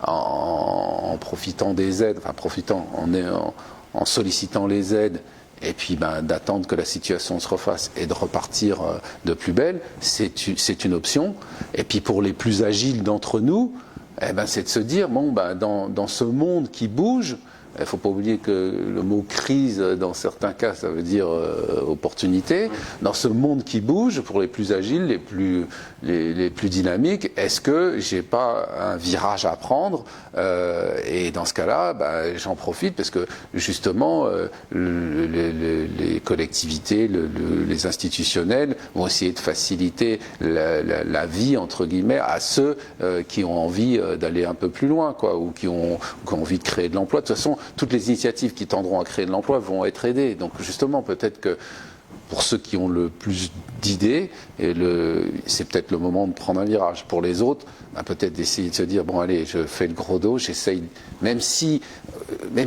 en profitant des aides, en sollicitant les aides, et puis d'attendre que la situation se refasse et de repartir de plus belle, c'est une option. Et puis pour les plus agiles d'entre nous, c'est de se dire dans ce monde qui bouge, il ne faut pas oublier que le mot crise, dans certains cas, ça veut dire opportunité. Dans ce monde qui bouge, pour les plus agiles, les plus dynamiques, est-ce que j'ai pas un virage à prendre? Et dans ce cas-là, j'en profite parce que justement, les collectivités, les institutionnels vont essayer de faciliter la vie, entre guillemets, à ceux qui ont envie d'aller un peu plus loin, quoi, ou qui ont envie de créer de l'emploi. De toute façon, toutes les initiatives qui tendront à créer de l'emploi vont être aidées. Donc justement, peut-être que pour ceux qui ont le plus d'idées, c'est peut-être le moment de prendre un virage. Pour les autres, peut-être d'essayer de se dire bon allez, je fais le gros dos, j'essaye, même si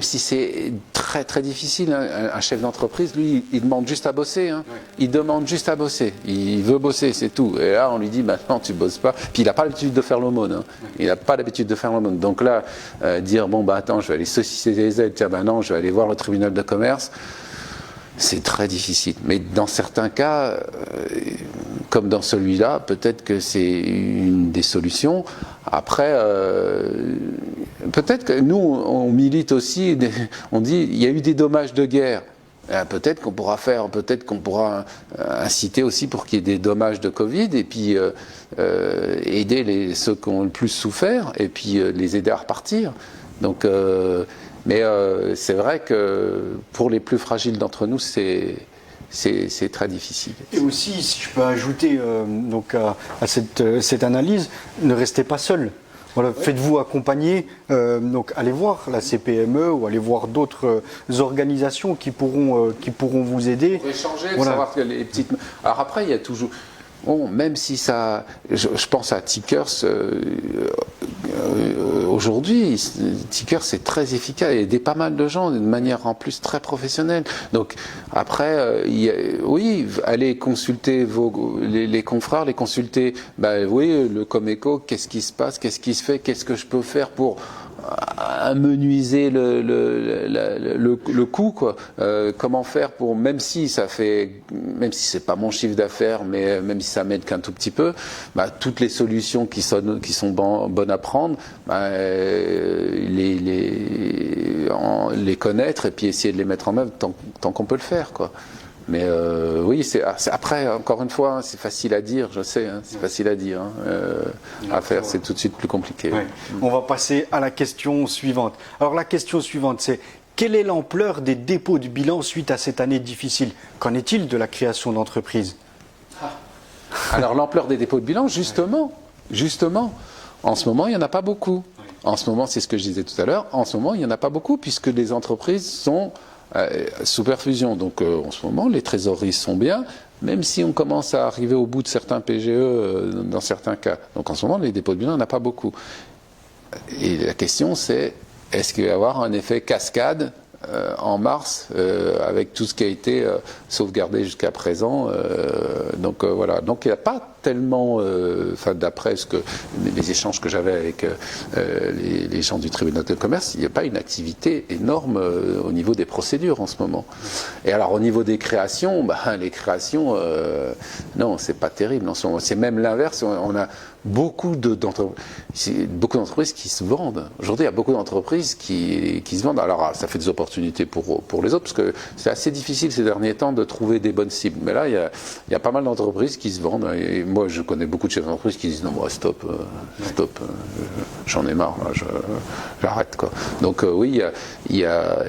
c'est très très difficile. Un chef d'entreprise, lui, il demande juste à bosser. Hein. Oui. Il demande juste à bosser. Il veut bosser, c'est tout. Et là, on lui dit maintenant tu bosses pas. Puis il n'a pas l'habitude de faire l'aumône. Hein. Oui. Il n'a pas l'habitude de faire l'aumône. Donc là, dire attends, je vais aller saucisser les aides. Tiens, non, je vais aller voir le tribunal de commerce. C'est très difficile. Mais dans certains cas, comme dans celui-là, peut-être que c'est une des solutions. Après, peut-être que nous, on milite aussi, on dit il y a eu des dommages de guerre. Peut-être qu'on pourra inciter aussi pour qu'il y ait des dommages de Covid et puis aider ceux qui ont le plus souffert et puis les aider à repartir. Donc, mais c'est vrai que pour les plus fragiles d'entre nous, c'est très difficile. Et aussi, si je peux ajouter à cette analyse, ne restez pas seul. Voilà, ouais. Faites-vous accompagner, allez voir la CPME ou allez voir d'autres organisations qui pourront vous aider. Pour échanger, voilà. Savoir que les petites. Alors après, il y a toujours. Bon, même si ça, je pense à Tickers, aujourd'hui, Tickers c'est très efficace, il y a pas mal de gens de manière en plus très professionnelle. Donc après, oui, allez consulter les confrères, les consulter, oui, le Comeco, qu'est-ce qui se passe, qu'est-ce qui se fait, qu'est-ce que je peux faire pour amenuiser le coût, quoi. Comment faire pour, même si c'est pas mon chiffre d'affaires, mais même si ça m'aide qu'un tout petit peu, toutes les solutions qui sont bonnes à prendre, les connaître et puis essayer de les mettre en œuvre tant qu'on peut le faire, quoi. Mais oui, après, encore une fois, c'est facile à dire, je sais, c'est facile à dire. À faire, c'est tout de suite plus compliqué. Ouais. On va passer à la question suivante. Alors la question suivante, c'est quelle est l'ampleur des dépôts de bilan suite à cette année difficile? Qu'en est-il de la création d'entreprises? Alors l'ampleur des dépôts de bilan, justement, en ce moment, il n'y en a pas beaucoup. En ce moment, c'est ce que je disais tout à l'heure, en ce moment, il n'y en a pas beaucoup puisque les entreprises sont sous perfusion. Donc en ce moment, les trésoreries sont bien, même si on commence à arriver au bout de certains PGE dans certains cas. Donc en ce moment, les dépôts de bilan, il n'y en a pas beaucoup. Et la question, c'est est-ce qu'il va y avoir un effet cascade en mars avec tout ce qui a été sauvegardé jusqu'à présent. Donc voilà. Donc il n'y a pas tellement, d'après les échanges que j'avais avec les gens du tribunal de commerce, il n'y a pas une activité énorme au niveau des procédures en ce moment. Et alors au niveau des créations, les créations, non, c'est pas terrible en ce moment. C'est même l'inverse. On a beaucoup d'entreprises qui se vendent. Aujourd'hui, il y a beaucoup d'entreprises qui se vendent. Alors, ça fait des opportunités pour les autres, parce que c'est assez difficile ces derniers temps de trouver des bonnes cibles. Mais là, il y a pas mal d'entreprises qui se vendent. Et moi, je connais beaucoup de chefs d'entreprise qui disent non, moi, stop, j'en ai marre, là, j'arrête, quoi. Donc, oui, il y a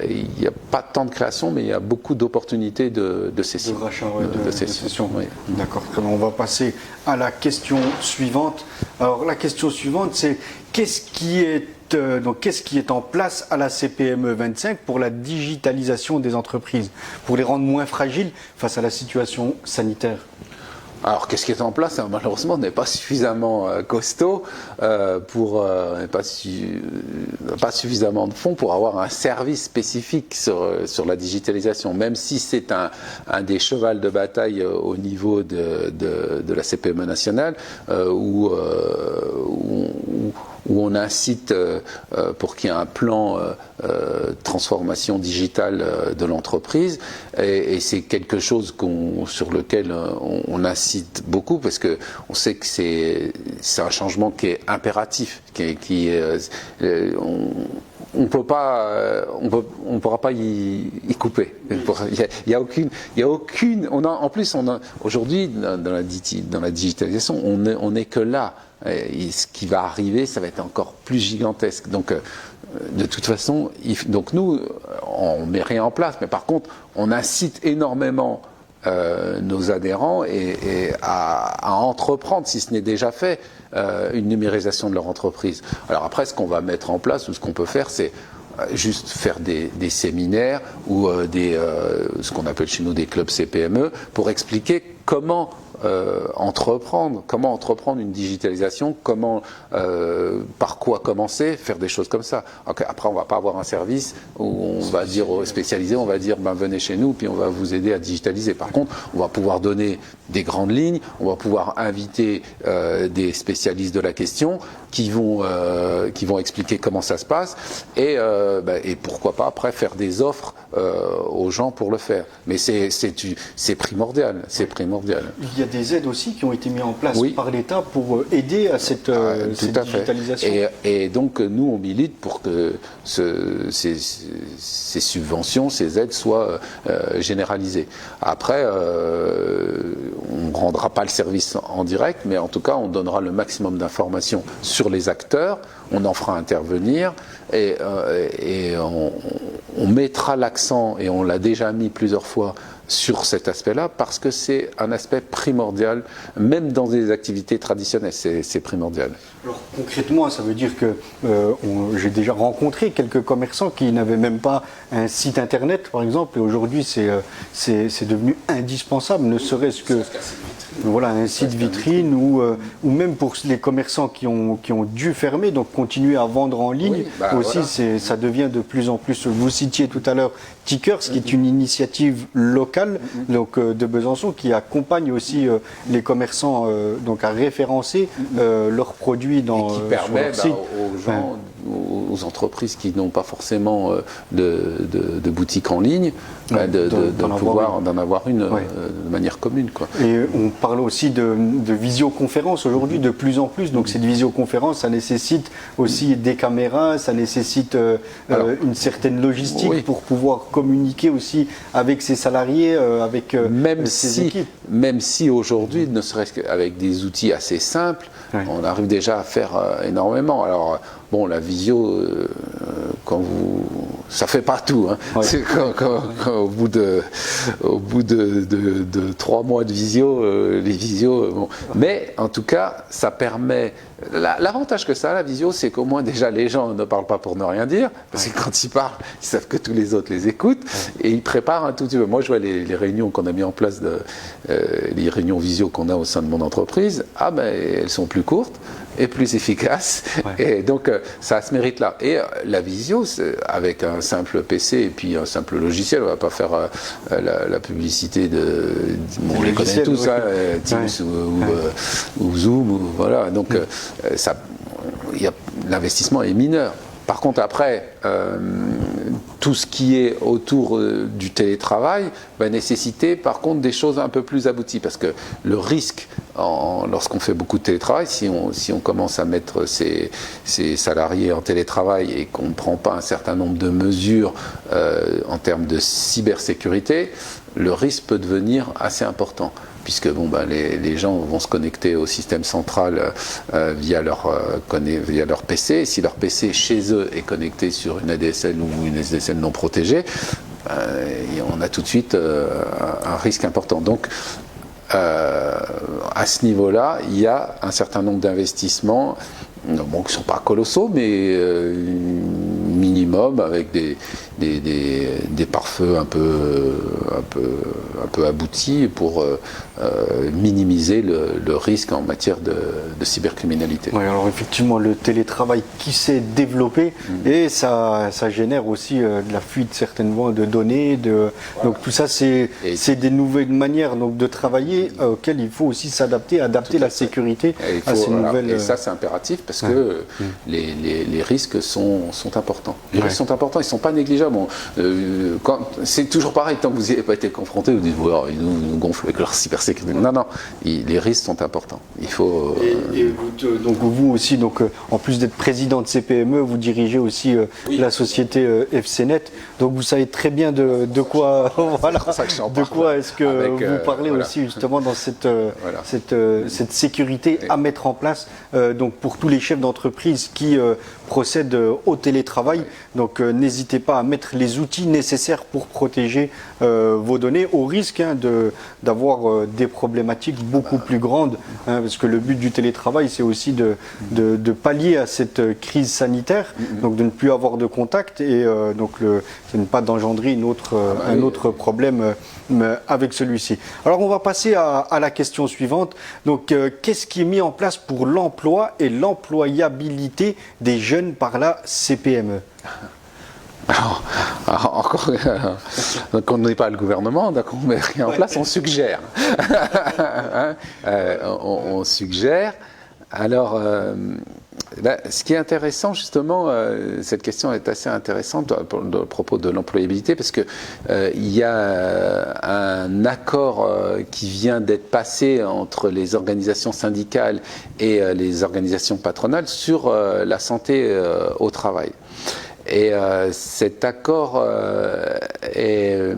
pas tant de création, mais il y a beaucoup d'opportunités de cession. De rachat, de cession. Oui. D'accord. On va passer à la question suivante. Alors la question suivante, c'est qu'est-ce qui est en place à la CPME 25 pour la digitalisation des entreprises, pour les rendre moins fragiles face à la situation sanitaire? Alors, qu'est-ce qui est en place? Malheureusement, on n'est pas suffisamment costaud pas suffisamment de fonds pour avoir un service spécifique sur la digitalisation, même si c'est un des chevals de bataille au niveau de la CPME nationale, où on incite pour qu'il y ait un plan de transformation digitale de l'entreprise, et c'est quelque chose sur lequel on incite beaucoup, parce que on sait que c'est un changement qui est impératif, on pourra pas y couper. Il y a aucune. Aujourd'hui dans la digitalisation, on n'est que là. Et ce qui va arriver, ça va être encore plus gigantesque. Donc, de toute façon, donc nous, on met rien en place, mais par contre, on incite énormément nos adhérents à entreprendre, si ce n'est déjà fait, une numérisation de leur entreprise. Alors après, ce qu'on va mettre en place ou ce qu'on peut faire, c'est juste faire des séminaires ou ce qu'on appelle chez nous des clubs CPME pour expliquer comment entreprendre une digitalisation, par quoi commencer, faire des choses comme ça. Après, on va pas avoir un service où on va dire aux spécialisés, on va dire venez chez nous, puis on va vous aider à digitaliser. Par contre, on va pouvoir donner des grandes lignes, on va pouvoir inviter des spécialistes de la question qui vont expliquer comment ça se passe et pourquoi pas après faire des offres aux gens pour le faire. Mais c'est primordial, Il y a des aides aussi qui ont été mises en place par l'État pour aider à cette digitalisation. Et donc nous on milite pour que ces subventions, ces aides soient généralisées. Après, on ne rendra pas le service en direct, mais en tout cas on donnera le maximum d'informations sur les acteurs, on en fera intervenir et on mettra l'accent, et on l'a déjà mis plusieurs fois, sur cet aspect-là, parce que c'est un aspect primordial, même dans des activités traditionnelles, c'est primordial. Alors concrètement, ça veut dire que j'ai déjà rencontré quelques commerçants qui n'avaient même pas un site internet, par exemple, et aujourd'hui c'est devenu indispensable, ne serait-ce que un site vitrine ou même pour les commerçants qui ont dû fermer, donc continuer à vendre en ligne ça devient de plus en plus. Vous citiez tout à l'heure Stickers, qui est une initiative locale donc, de Besançon qui accompagne aussi les commerçants donc, à référencer leurs produits dans et qui sur permet leur site. aux gens, aux entreprises qui n'ont pas forcément de boutique en ligne, de pouvoir d'en avoir une de manière commune, quoi. Et on parle aussi de visioconférence aujourd'hui de plus en plus. Donc cette visioconférence, ça nécessite aussi des caméras, ça nécessite une certaine logistique pour pouvoir communiquer aussi avec ses salariés, avec ses équipes. Même si aujourd'hui, ne serait-ce qu'avec des outils assez simples, on arrive déjà à faire énormément. Alors bon, la visio, ça fait pas tout. Hein. C'est quand au bout de 3 mois de visio, les visios. Bon. Mais en tout cas, ça permet. L'avantage que ça a, la visio, c'est qu'au moins déjà les gens ne parlent pas pour ne rien dire, parce que quand ils parlent, ils savent que tous les autres les écoutent et ils préparent un tout petit peu. Moi, je vois les réunions qu'on a mis en place, les réunions visio qu'on a au sein de mon entreprise. Elles sont plus courtes et plus efficaces, et donc ça a ce mérite-là. Et la visio, avec un simple PC et puis un simple logiciel, on ne va pas faire la publicité on les connaît tous, Teams ou Zoom, voilà. Donc l'investissement est mineur. Par contre, après, tout ce qui est autour du télétravail va nécessiter, par contre, des choses un peu plus abouties. Parce que le risque, lorsqu'on fait beaucoup de télétravail, si on commence à mettre ses salariés en télétravail et qu'on ne prend pas un certain nombre de mesures en termes de cybersécurité, le risque peut devenir assez important. Puisque les gens vont se connecter au système central via leur PC. Et si leur PC chez eux est connecté sur une ADSL ou une SDSL non protégée, on a tout de suite un risque important. Donc, à ce niveau-là, il y a un certain nombre d'investissements qui ne sont pas colossaux, mais minimum, avec des pare-feux un peu aboutis pour minimiser le risque en matière de cybercriminalité. Oui, alors effectivement, le télétravail qui s'est développé et ça génère aussi de la fuite certainement de données. Donc tout ça, c'est des nouvelles manières donc, de travailler auxquelles il faut aussi s'adapter, adapter la sécurité à ces nouvelles... Et ça, c'est impératif parce que les risques sont importants. Les risques sont importants, ils ne sont pas négligeables. C'est toujours pareil, tant que vous n'y avez pas été confronté, vous dites ils nous gonflent avec leur cybersécurité. Non, les risques sont importants. Il faut. Et donc vous aussi, donc en plus d'être président de CPME, vous dirigez aussi la société FCNet. Donc vous savez très bien de quoi est-ce que vous parlez aussi justement dans cette sécurité à mettre en place donc pour tous les chefs d'entreprise qui procèdent au télétravail. Donc n'hésitez pas à mettre les outils nécessaires pour protéger vos données au risque d'avoir des problématiques beaucoup plus grandes, parce que le but du télétravail, c'est aussi de pallier à cette crise sanitaire, donc de ne plus avoir de contact et donc de ne pas d'engendrer un autre problème avec celui-ci. Alors on va passer à la question suivante. Donc qu'est-ce qui est mis en place pour l'emploi et l'employabilité des jeunes par la CPME? Donc on n'est pas le gouvernement, donc on met rien en place, on suggère. On suggère. Alors, ce qui est intéressant justement, cette question est assez intéressante à propos de l'employabilité, parce que il y a un accord qui vient d'être passé entre les organisations syndicales et les organisations patronales sur la santé au travail. Et cet accord est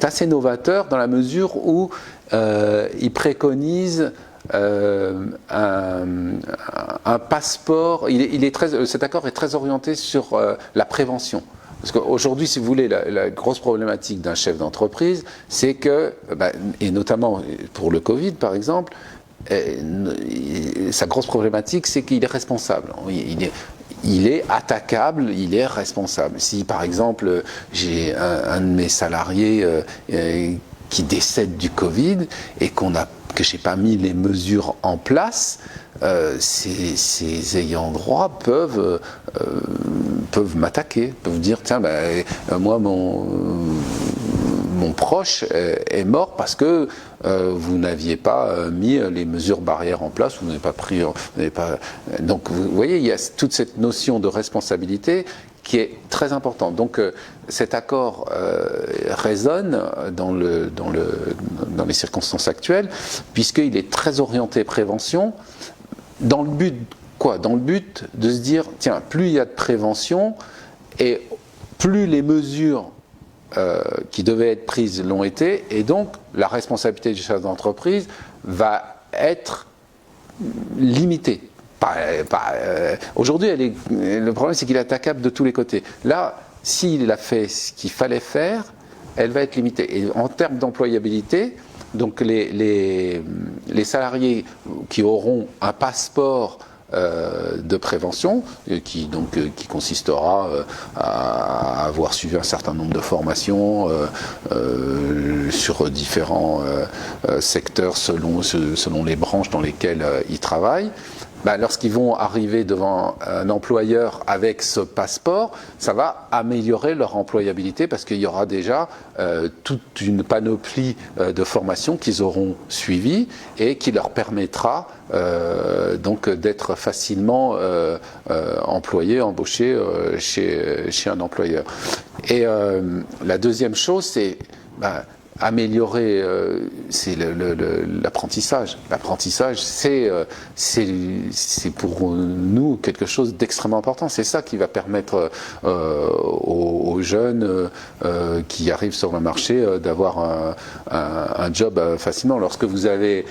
assez novateur dans la mesure où il préconise un passeport. Cet accord est très orienté sur la prévention. Parce qu'aujourd'hui, si vous voulez, la grosse problématique d'un chef d'entreprise, c'est que, et notamment pour le Covid par exemple, sa grosse problématique, c'est qu'il est responsable. Il est attaquable, il est responsable. Si par exemple j'ai un de mes salariés qui décède du Covid et que j'ai pas mis les mesures en place, ces ayants droit peuvent peuvent m'attaquer, peuvent dire tiens, moi mon proche est mort parce que vous n'aviez pas mis les mesures barrières en place, vous n'avez pas pris, donc vous voyez, il y a toute cette notion de responsabilité qui est très importante. Donc cet accord résonne dans les circonstances actuelles, puisqu'il est très orienté prévention, dans le but quoi ? Dans le but de se dire, tiens, plus il y a de prévention, et plus les mesures qui devaient être prises l'ont été, et donc la responsabilité du chef d'entreprise va être limitée. Aujourd'hui, le problème, c'est qu'il est attaquable de tous les côtés. Là, s'il a fait ce qu'il fallait faire, elle va être limitée. Et en termes d'employabilité, donc les salariés qui auront un passeport de prévention, qui consistera à avoir suivi un certain nombre de formations sur différents secteurs selon les branches dans lesquelles ils travaillent. Lorsqu'ils vont arriver devant un employeur avec ce passeport, ça va améliorer leur employabilité parce qu'il y aura déjà toute une panoplie de formations qu'ils auront suivies et qui leur permettra donc d'être facilement employés, embauchés chez un employeur. Et la deuxième chose, c'est améliorer, c'est l'apprentissage. L'apprentissage, c'est pour nous quelque chose d'extrêmement important. C'est ça qui va permettre aux jeunes qui arrivent sur le marché d'avoir un job facilement. Lorsque vous avez...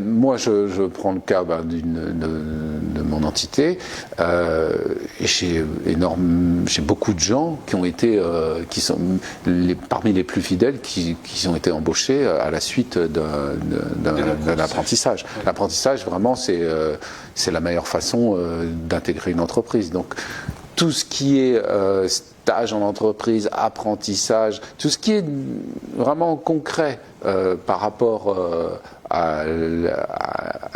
moi, je prends le cas de mon entité. J'ai beaucoup de gens qui ont été, qui sont parmi les plus fidèles, qui ont été embauchés à la suite d'un apprentissage. L'apprentissage, vraiment, c'est la meilleure façon d'intégrer une entreprise. Donc, tout ce qui est stage en entreprise, apprentissage, tout ce qui est vraiment concret par rapport à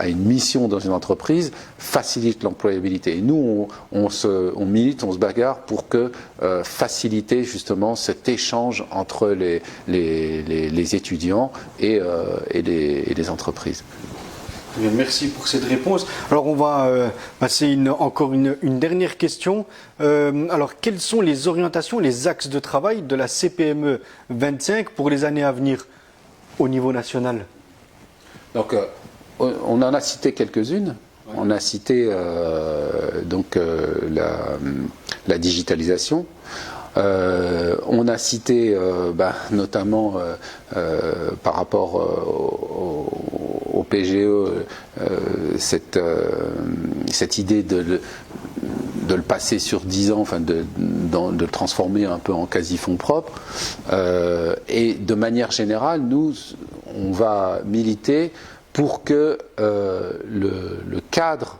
une mission dans une entreprise facilite l'employabilité. Et nous, on milite, on se bagarre pour faciliter justement cet échange entre les étudiants et les entreprises. Merci pour cette réponse. Alors on va passer encore une dernière question. Alors quelles sont les orientations, les axes de travail de la CPME 25 pour les années à venir au niveau national ? Donc on en a cité quelques-unes. Ouais. On a cité la digitalisation. On a cité notamment par rapport au PGE cette idée de le passer sur 10 ans, enfin de le transformer un peu en quasi-fonds propres. Et de manière générale, nous, on va militer pour que le cadre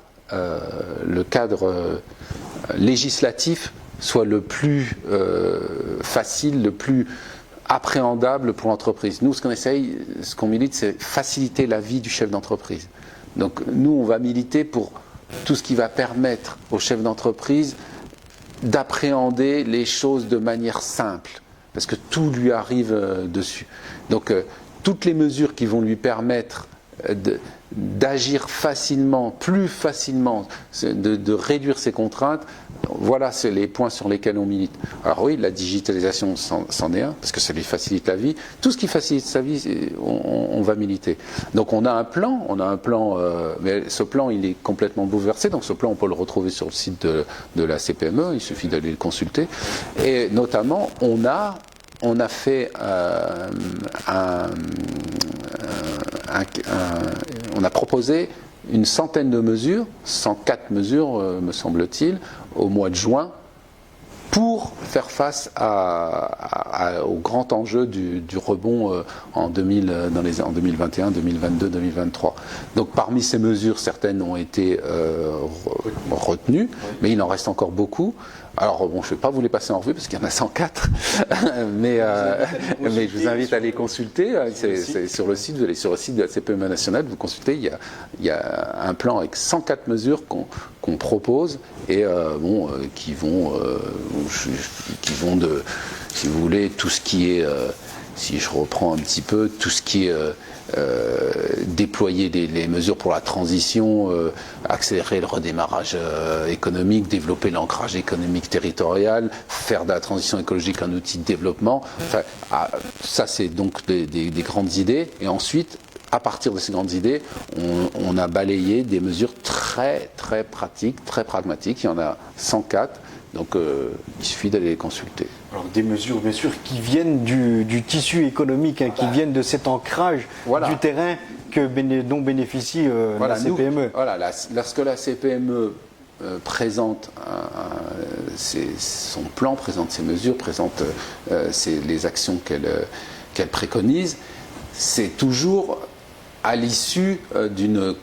législatif soit le plus facile, le plus appréhendable pour l'entreprise. Nous, ce qu'on milite, c'est faciliter la vie du chef d'entreprise. Donc nous, on va militer pour tout ce qui va permettre au chef d'entreprise d'appréhender les choses de manière simple, parce que tout lui arrive dessus. Donc toutes les mesures qui vont lui permettre d'agir facilement, plus facilement, de réduire ses contraintes, voilà, c'est les points sur lesquels on milite. Alors oui, la digitalisation c'en est un, parce que ça lui facilite la vie. Tout ce qui facilite sa vie, on va militer. Donc on a un plan, mais ce plan, il est complètement bouleversé. Donc ce plan, on peut le retrouver sur le site de la CPME, il suffit d'aller le consulter. Et notamment, on a fait on a proposé une centaine de mesures, 104 mesures me semble-t-il, au mois de juin, pour faire face au grand enjeu du rebond en 2021, 2022, 2023. Donc parmi ces mesures, certaines ont été retenues, mais il en reste encore beaucoup. Alors bon, je ne vais pas vous les passer en revue parce qu'il y en a 104, mais je vous invite à les consulter. C'est sur le site, vous allez sur le site de la CPME nationale, vous consultez, il y a un plan avec 104 mesures qu'on propose et qui vont de, si vous voulez, tout ce qui est, si je reprends un petit peu, tout ce qui est déployer les mesures pour la transition, accélérer le redémarrage économique, développer l'ancrage économique territorial, faire de la transition écologique un outil de développement. Enfin, ça, c'est donc des grandes idées. Et ensuite, à partir de ces grandes idées, on a balayé des mesures très, très pratiques, très pragmatiques. Il y en a 104. Donc, il suffit d'aller les consulter. Alors, des mesures, bien sûr, qui viennent du tissu économique, qui viennent de cet ancrage du terrain dont bénéficie la CPME. Lorsque la CPME présente son plan, présente ses mesures, présente les actions qu'elle préconise, c'est toujours à l'issue d'une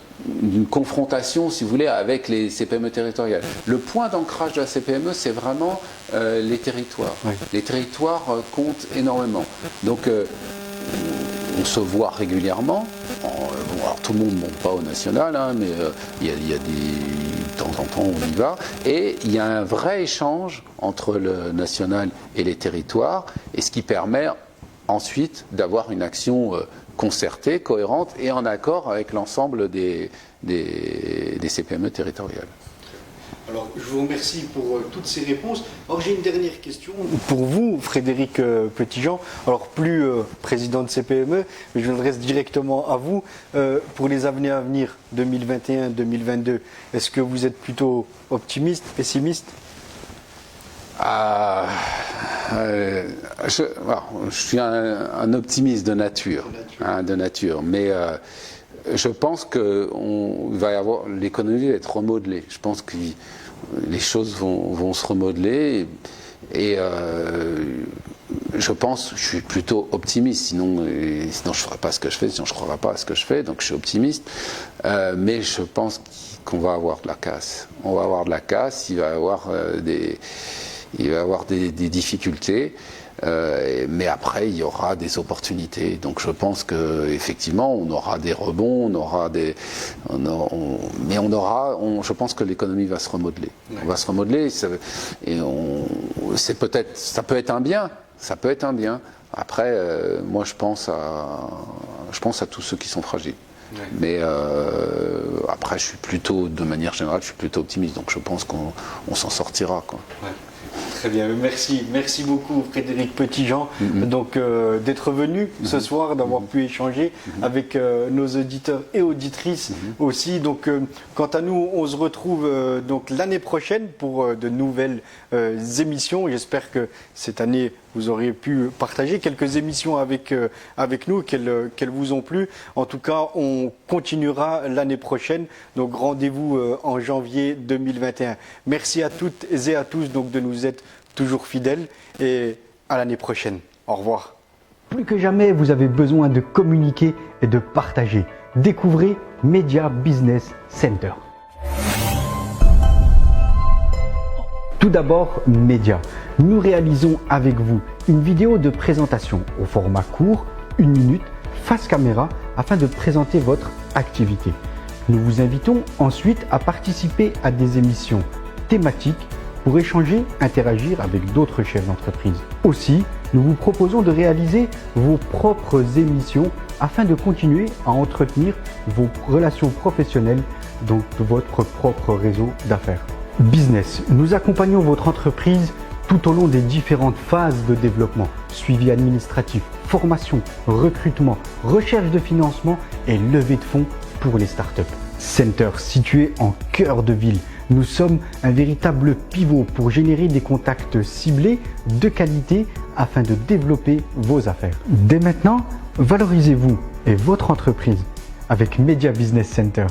confrontation, si vous voulez, avec les CPME territoriales. Le point d'ancrage de la CPME, c'est vraiment les territoires. Oui. Les territoires comptent énormément. Donc, on se voit régulièrement. Alors, tout le monde ne monte pas au national, mais il y a de temps en temps, on y va. Et il y a un vrai échange entre le national et les territoires, et ce qui permet ensuite d'avoir une action concertée, cohérente et en accord avec l'ensemble des CPME territoriales. Alors, je vous remercie pour toutes ces réponses. Alors, j'ai une dernière question pour vous, Frédéric Petitjean. Alors, plus président de CPME, mais je m'adresse directement à vous. Pour les années à venir, 2021-2022, est-ce que vous êtes plutôt optimiste, pessimiste ? Je suis un optimiste de nature, mais je pense que l'économie va être remodelée. Je pense que les choses vont se remodeler et je suis plutôt optimiste. Sinon je ferai pas ce que je fais, sinon je ne croirais pas à ce que je fais. Donc je suis optimiste, mais je pense qu'on va avoir de la casse. On va avoir de la casse. Il va y avoir des difficultés, mais après il y aura des opportunités. Donc je pense qu'effectivement on aura des rebonds, je pense que l'économie va se remodeler. Ouais. On va se remodeler et ça peut être un bien. Ça peut être un bien. Après, moi je pense à tous ceux qui sont fragiles. Ouais. Mais après, de manière générale, je suis plutôt optimiste. Donc je pense qu'on s'en sortira, quoi. Ouais. Très bien, merci beaucoup Frédéric Petitjean donc d'être venu ce soir, d'avoir pu échanger avec nos auditeurs et auditrices aussi. Donc quant à nous, on se retrouve donc l'année prochaine pour de nouvelles émissions. J'espère que cette année vous aurez pu partager quelques émissions avec nous, qu'elles vous ont plu. En tout cas, on continuera l'année prochaine. Donc rendez-vous en janvier 2021. Merci à toutes et à tous donc de nous être toujours fidèles et à l'année prochaine. Au revoir. Plus que jamais, vous avez besoin de communiquer et de partager. Découvrez Media Business Center. Tout d'abord, média. Nous réalisons avec vous une vidéo de présentation au format court, 1 minute, face caméra, afin de présenter votre activité. Nous vous invitons ensuite à participer à des émissions thématiques pour échanger, interagir avec d'autres chefs d'entreprise. Aussi, nous vous proposons de réaliser vos propres émissions afin de continuer à entretenir vos relations professionnelles dans votre propre réseau d'affaires. Business, nous accompagnons votre entreprise tout au long des différentes phases de développement, suivi administratif, formation, recrutement, recherche de financement et levée de fonds pour les startups. Center situé en cœur de ville. Nous sommes un véritable pivot pour générer des contacts ciblés de qualité afin de développer vos affaires. Dès maintenant, valorisez-vous et votre entreprise avec Media Business Center.